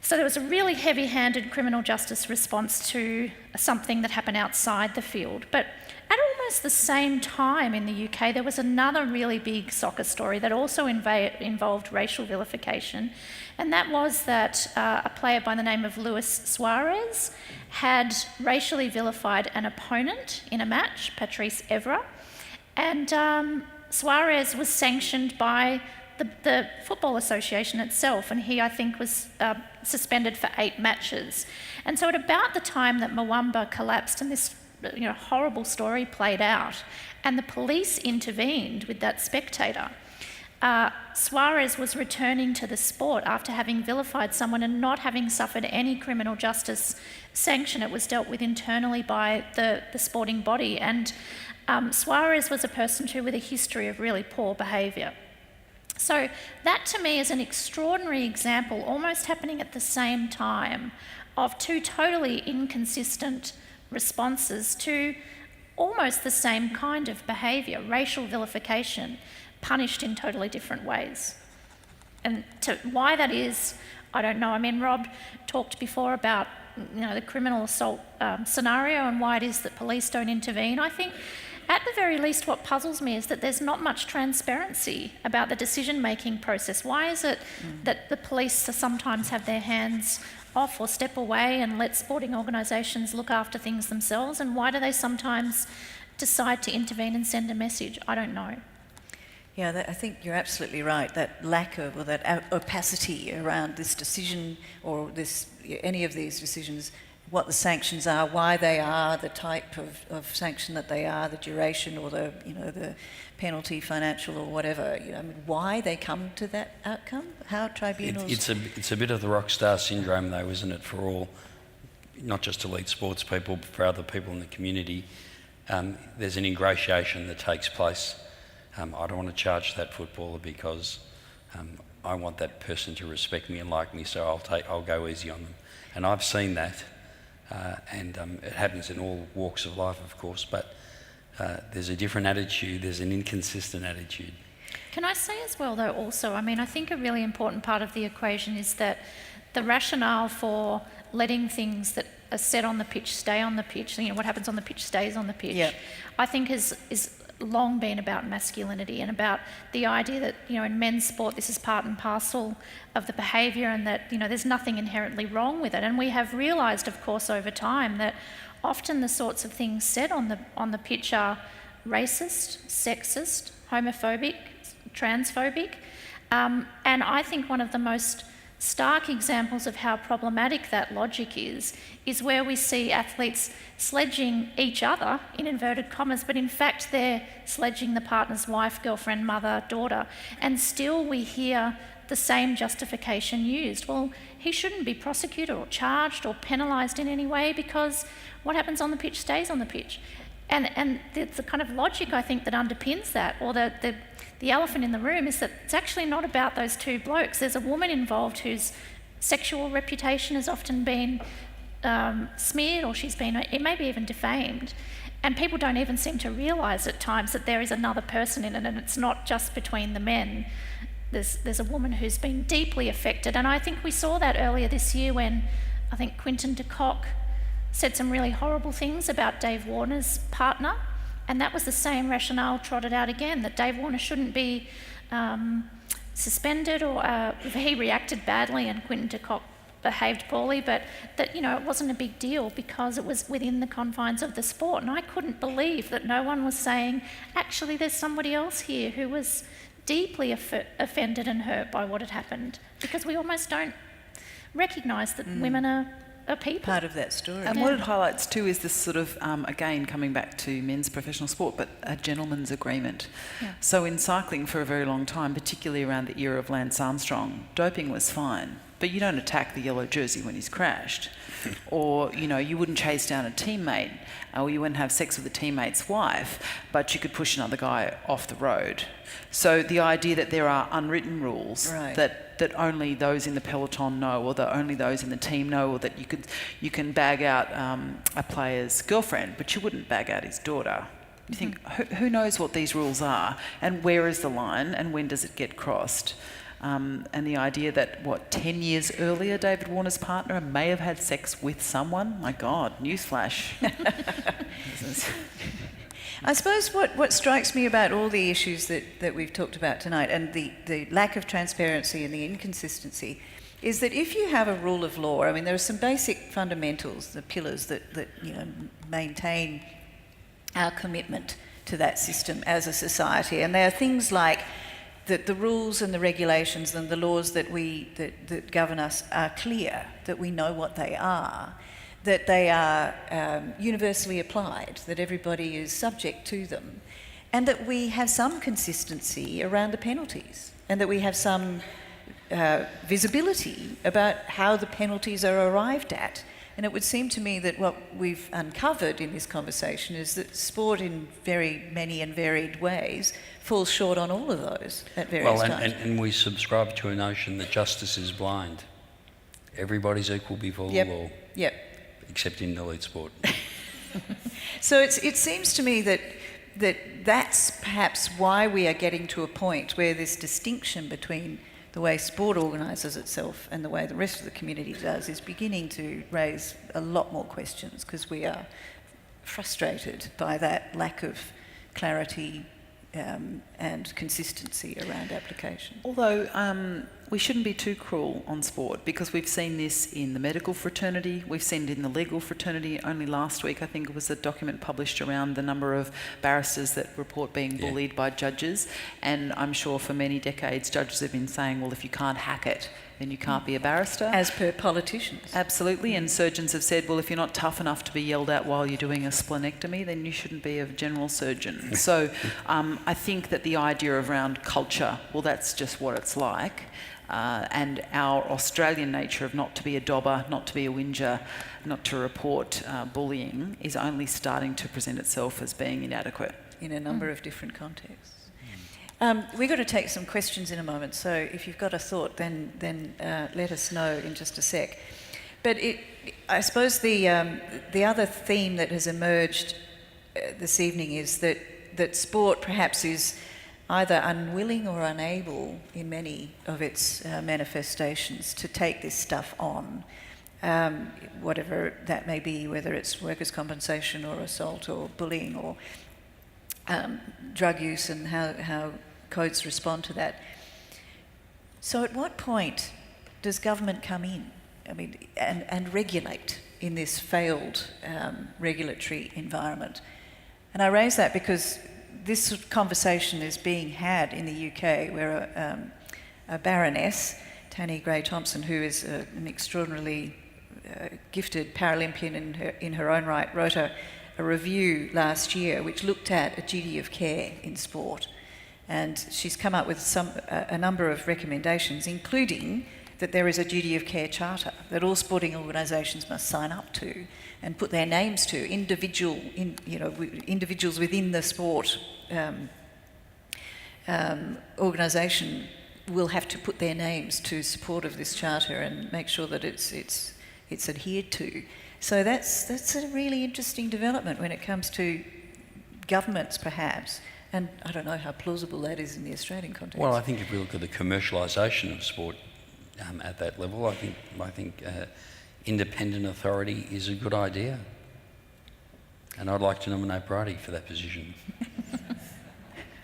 So there was a really heavy-handed criminal justice response to something that happened outside the field. But at almost the same time in the UK, there was another really big soccer story that also involved racial vilification, and that was that a player by the name of Luis Suarez had racially vilified an opponent in a match, Patrice Evra, and Suarez was sanctioned by the Football Association itself, and he, I think, was suspended for 8 matches. And so at about the time that Muamba collapsed and this horrible story played out, and the police intervened with that spectator, Suarez was returning to the sport after having vilified someone and not having suffered any criminal justice sanction. It was dealt with internally by the sporting body, and Suarez was a person too with a history of really poor behaviour. So that to me is an extraordinary example, almost happening at the same time, of two totally inconsistent responses to almost the same kind of behaviour, racial vilification, punished in totally different ways. And why that is, I don't know. I mean, Rob talked before about the criminal assault scenario and why it is that police don't intervene. I think at the very least what puzzles me is that there's not much transparency about the decision-making process. Why is it that the police sometimes have their hands off or step away and let sporting organisations look after things themselves? And why do they sometimes decide to intervene and send a message? I don't know.
Yeah, I think you're absolutely right. That lack of, or that opacity around this decision or any of these decisions, what the sanctions are, why they are, the type of sanction that they are, the duration or the penalty, financial or whatever, why they come to that outcome, how tribunals...
It's a bit of the rock star syndrome though, isn't it, for all, not just elite sports people, but for other people in the community. There's an ingratiation that takes place. I don't want to charge that footballer because I want that person to respect me and like me, so I'll go easy on them. And I've seen that. And it happens in all walks of life, of course, but there's a different attitude, there's an inconsistent attitude.
Can I say as well, though, also, I think a really important part of the equation is that the rationale for letting things that are said on the pitch stay on the pitch, what happens on the pitch stays on the pitch, yep. I think is long been about masculinity and about the idea that, in men's sport, this is part and parcel of the behaviour and that, there's nothing inherently wrong with it. And we have realised, of course, over time that often the sorts of things said on the pitch are racist, sexist, homophobic, transphobic. And I think one of the most stark examples of how problematic that logic is where we see athletes sledging each other, in inverted commas, but in fact they're sledging the partner's wife, girlfriend, mother, daughter, and still we hear the same justification used. Well, he shouldn't be prosecuted or charged or penalised in any way because what happens on the pitch stays on the pitch. And the kind of logic, I think, that underpins that, or the elephant in the room, is that it's actually not about those two blokes. There's a woman involved whose sexual reputation has often been smeared or she's been maybe even defamed. And people don't even seem to realise at times that there is another person in it, and it's not just between the men. There's a woman who's been deeply affected, and I think we saw that earlier this year when I think Quinton de Kock said some really horrible things about Dave Warner's partner, and that was the same rationale trotted out again, that Dave Warner shouldn't be suspended or he reacted badly and Quinton de Kock behaved poorly, but that, you know, it wasn't a big deal because it was within the confines of the sport. And I couldn't believe that no one was saying, actually, there's somebody else here who was deeply offended and hurt by what had happened, because we almost don't recognise that women are people.
Part of that story.
And what it highlights too is this sort of, again, coming back to men's professional sport, but a gentleman's agreement.
Yeah.
So in cycling for a very long time, particularly around the era of Lance Armstrong, doping was fine, but you don't attack the yellow jersey when he's crashed. Or, you know, you wouldn't chase down a teammate, or you wouldn't have sex with a teammate's wife, but you could push another guy off the road. So the idea that there are unwritten rules that only those in the peloton know, or that only those in the team know, or that you can bag out a player's girlfriend, but you wouldn't bag out his daughter. You think, who knows what these rules are, and where is the line, and when does it get crossed? And the idea that, 10 years earlier, David Warner's partner may have had sex with someone? My God, newsflash.
I suppose what strikes me about all the issues that we've talked about tonight, and the lack of transparency and the inconsistency, is that if you have a rule of law, I mean, there are some basic fundamentals, the pillars that you know, maintain our commitment to that system as a society, and they are things like that the rules and the regulations and the laws that govern us are clear, that we know what they are, that they are universally applied, that everybody is subject to them, and that we have some consistency around the penalties, and that we have some visibility about how the penalties are arrived at. And it would seem to me that what we've uncovered in this conversation is that sport in very many and varied ways falls short on all of those at various times.
And we subscribe to a notion that justice is blind. Everybody's equal before the law.
Yep.
Except in elite sport.
So it seems to me that's perhaps why we are getting to a point where this distinction between the way sport organises itself and the way the rest of the community does is beginning to raise a lot more questions, because we are frustrated by that lack of clarity and consistency around application.
Although we shouldn't be too cruel on sport, because we've seen this in the medical fraternity, we've seen it in the legal fraternity. Only last week, I think it was a document published around the number of barristers that report being bullied by judges. And I'm sure for many decades, judges have been saying, well, if you can't hack it, then you can't be a barrister.
As per politicians.
Absolutely, and surgeons have said, well, if you're not tough enough to be yelled at while you're doing a splenectomy, then you shouldn't be a general surgeon. So I think that the idea around culture, well, that's just what it's like. And our Australian nature of not to be a dobber, not to be a whinger, not to report bullying is only starting to present itself as being inadequate.
In a number of different contexts. We've got to take some questions in a moment, so if you've got a thought, then let us know in just a sec. But I suppose the other theme that has emerged this evening is that sport perhaps is either unwilling or unable in many of its manifestations to take this stuff on, whatever that may be, whether it's workers' compensation or assault or bullying or drug use, and how codes respond to that. So at what point does government come in, I mean, and regulate in this failed regulatory environment? And I raise that because this conversation is being had in the UK, where a baroness, Tanny Gray-Thompson, who is an extraordinarily gifted Paralympian in her own right, wrote a review last year which looked at a duty of care in sport. And she's come up with a number of recommendations, including that there is a duty of care charter that all sporting organisations must sign up to and put their names to. Individuals within the sport organisation will have to put their names to support of this charter and make sure that it's adhered to. So that's a really interesting development when it comes to governments, perhaps. And I don't know how plausible that is in the Australian context.
Well, I think if we look at the commercialisation of sport at that level, I think independent authority is a good idea. And I'd like to nominate Bridie for that position.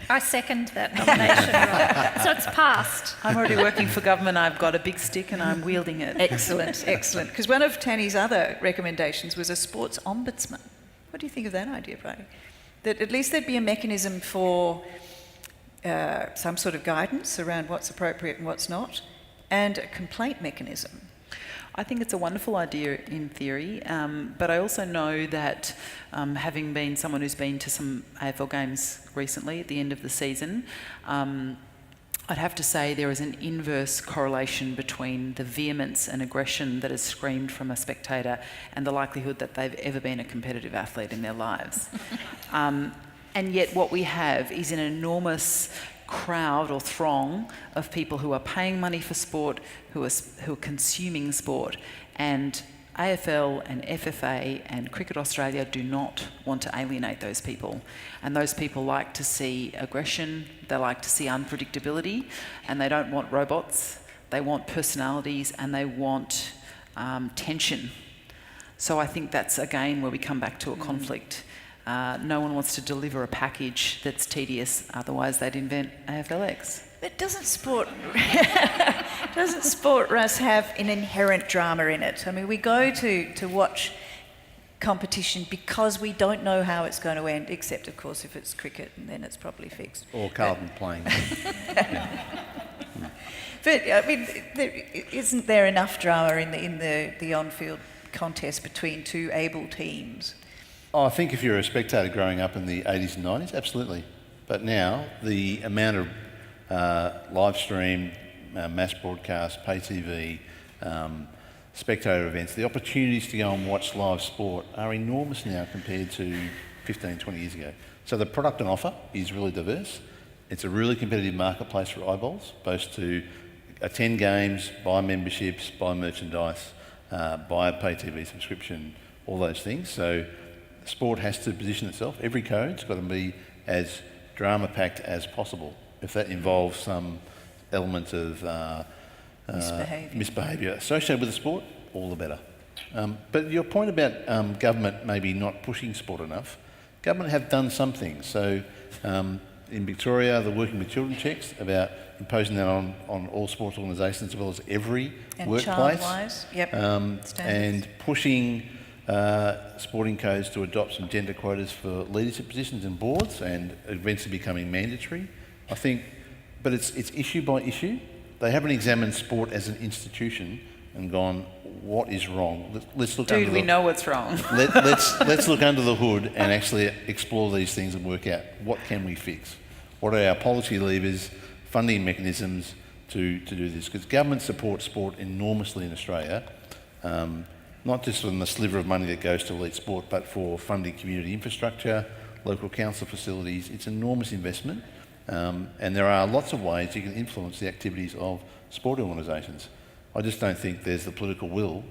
I second that nomination, Rob. So it's passed.
I'm already working for government. I've got a big stick and I'm wielding it.
Excellent, excellent. Because one of Tanny's other recommendations was a sports ombudsman. What do you think of that idea, Bridie? That at least there'd be a mechanism for some sort of guidance around what's appropriate and what's not, and a complaint mechanism.
I think it's a wonderful idea in theory, but I also know that having been someone who's been to some AFL games recently at the end of the season, I'd have to say there is an inverse correlation between the vehemence and aggression that is screamed from a spectator and the likelihood that they've ever been a competitive athlete in their lives. And yet what we have is an enormous crowd or throng of people who are paying money for sport, who are consuming sport, and AFL and FFA and Cricket Australia do not want to alienate those people. And those people like to see aggression, they like to see unpredictability, and they don't want robots, they want personalities, and they want tension. So I think that's again where we come back to a conflict. No one wants to deliver a package that's tedious, otherwise they'd invent AFLX.
But doesn't sport, Russ, have an inherent drama in it? I mean, we go to watch competition because we don't know how it's going to end, except, of course, if it's cricket, and then it's probably fixed.
Or Carlton playing.
But, I mean, isn't there enough drama in the on-field contest between two able teams?
Oh, I think if you're a spectator growing up in the 80s and 90s, absolutely. But now, the amount of live stream, mass broadcast, pay TV, spectator events, the opportunities to go and watch live sport are enormous now compared to 15, 20 years ago. So the product and offer is really diverse. It's a really competitive marketplace for eyeballs, both to attend games, buy memberships, buy merchandise, buy a pay TV subscription, all those things. So sport has to position itself. Every code's got to be as drama-packed as possible. If that involves some element of misbehaviour associated with the sport, all the better. But your point about government maybe not pushing sport enough, government have done some things. So in Victoria, the Working with Children checks about imposing that on all sports organisations as well as every workplace.
Child-wise, yep.
And pushing sporting codes to adopt some gender quotas for leadership positions and boards, and eventually becoming mandatory. I think, but it's issue by issue. They haven't examined sport as an institution and gone, what is wrong? Let's look.
Dude, we know what's wrong.
Let's look under the hood and actually explore these things and work out what can we fix. What are our policy levers, funding mechanisms to do this? Because government supports sport enormously in Australia. Not just from the sliver of money that goes to elite sport, but for funding community infrastructure, local council facilities. It's enormous investment, and there are lots of ways you can influence the activities of sport organisations. I just don't think there's the political will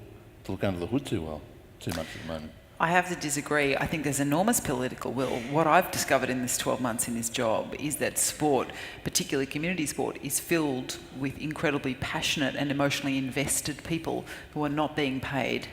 to look under the hood too much at the moment.
I have to disagree. I think there's enormous political will. What I've discovered in this 12 months in this job is that sport, particularly community sport, is filled with incredibly passionate and emotionally invested people who are not being paid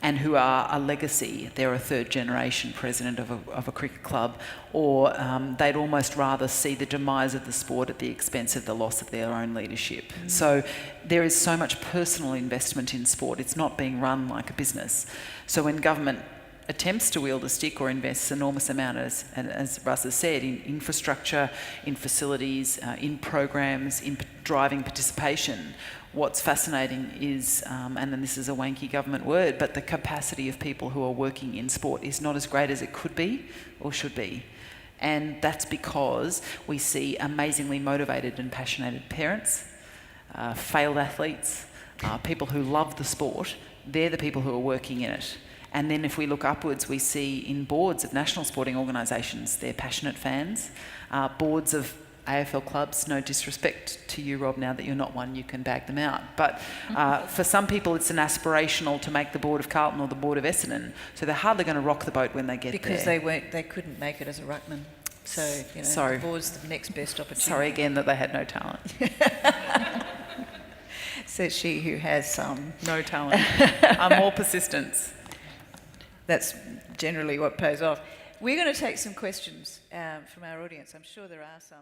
and who are a legacy. They're a third generation president of a cricket club, or they'd almost rather see the demise of the sport at the expense of the loss of their own leadership. So there is so much personal investment in sport. It's not being run like a business. So when government attempts to wield a stick or invests enormous amount, as Russ has said, in infrastructure, in facilities, in programs, in driving participation, what's fascinating is, and then this is a wanky government word, but the capacity of people who are working in sport is not as great as it could be or should be. And that's because we see amazingly motivated and passionate parents, failed athletes, people who love the sport. They're the people who are working in it. And then if we look upwards, we see in boards of national sporting organisations, they're passionate fans. Boards of AFL clubs, no disrespect to you, Rob, now that you're not one, you can bag them out. But for some people, it's an aspirational to make the board of Carlton or the board of Essendon. So they're hardly going to rock the boat when they get
Because
there.
they couldn't make it as a ruckman. So, you know,
Sorry.
the board's the next best opportunity.
Sorry again that they had no talent.
Says she who has some.
No talent. More persistence.
That's generally what pays off. We're going to take some questions from our audience. I'm sure there are some.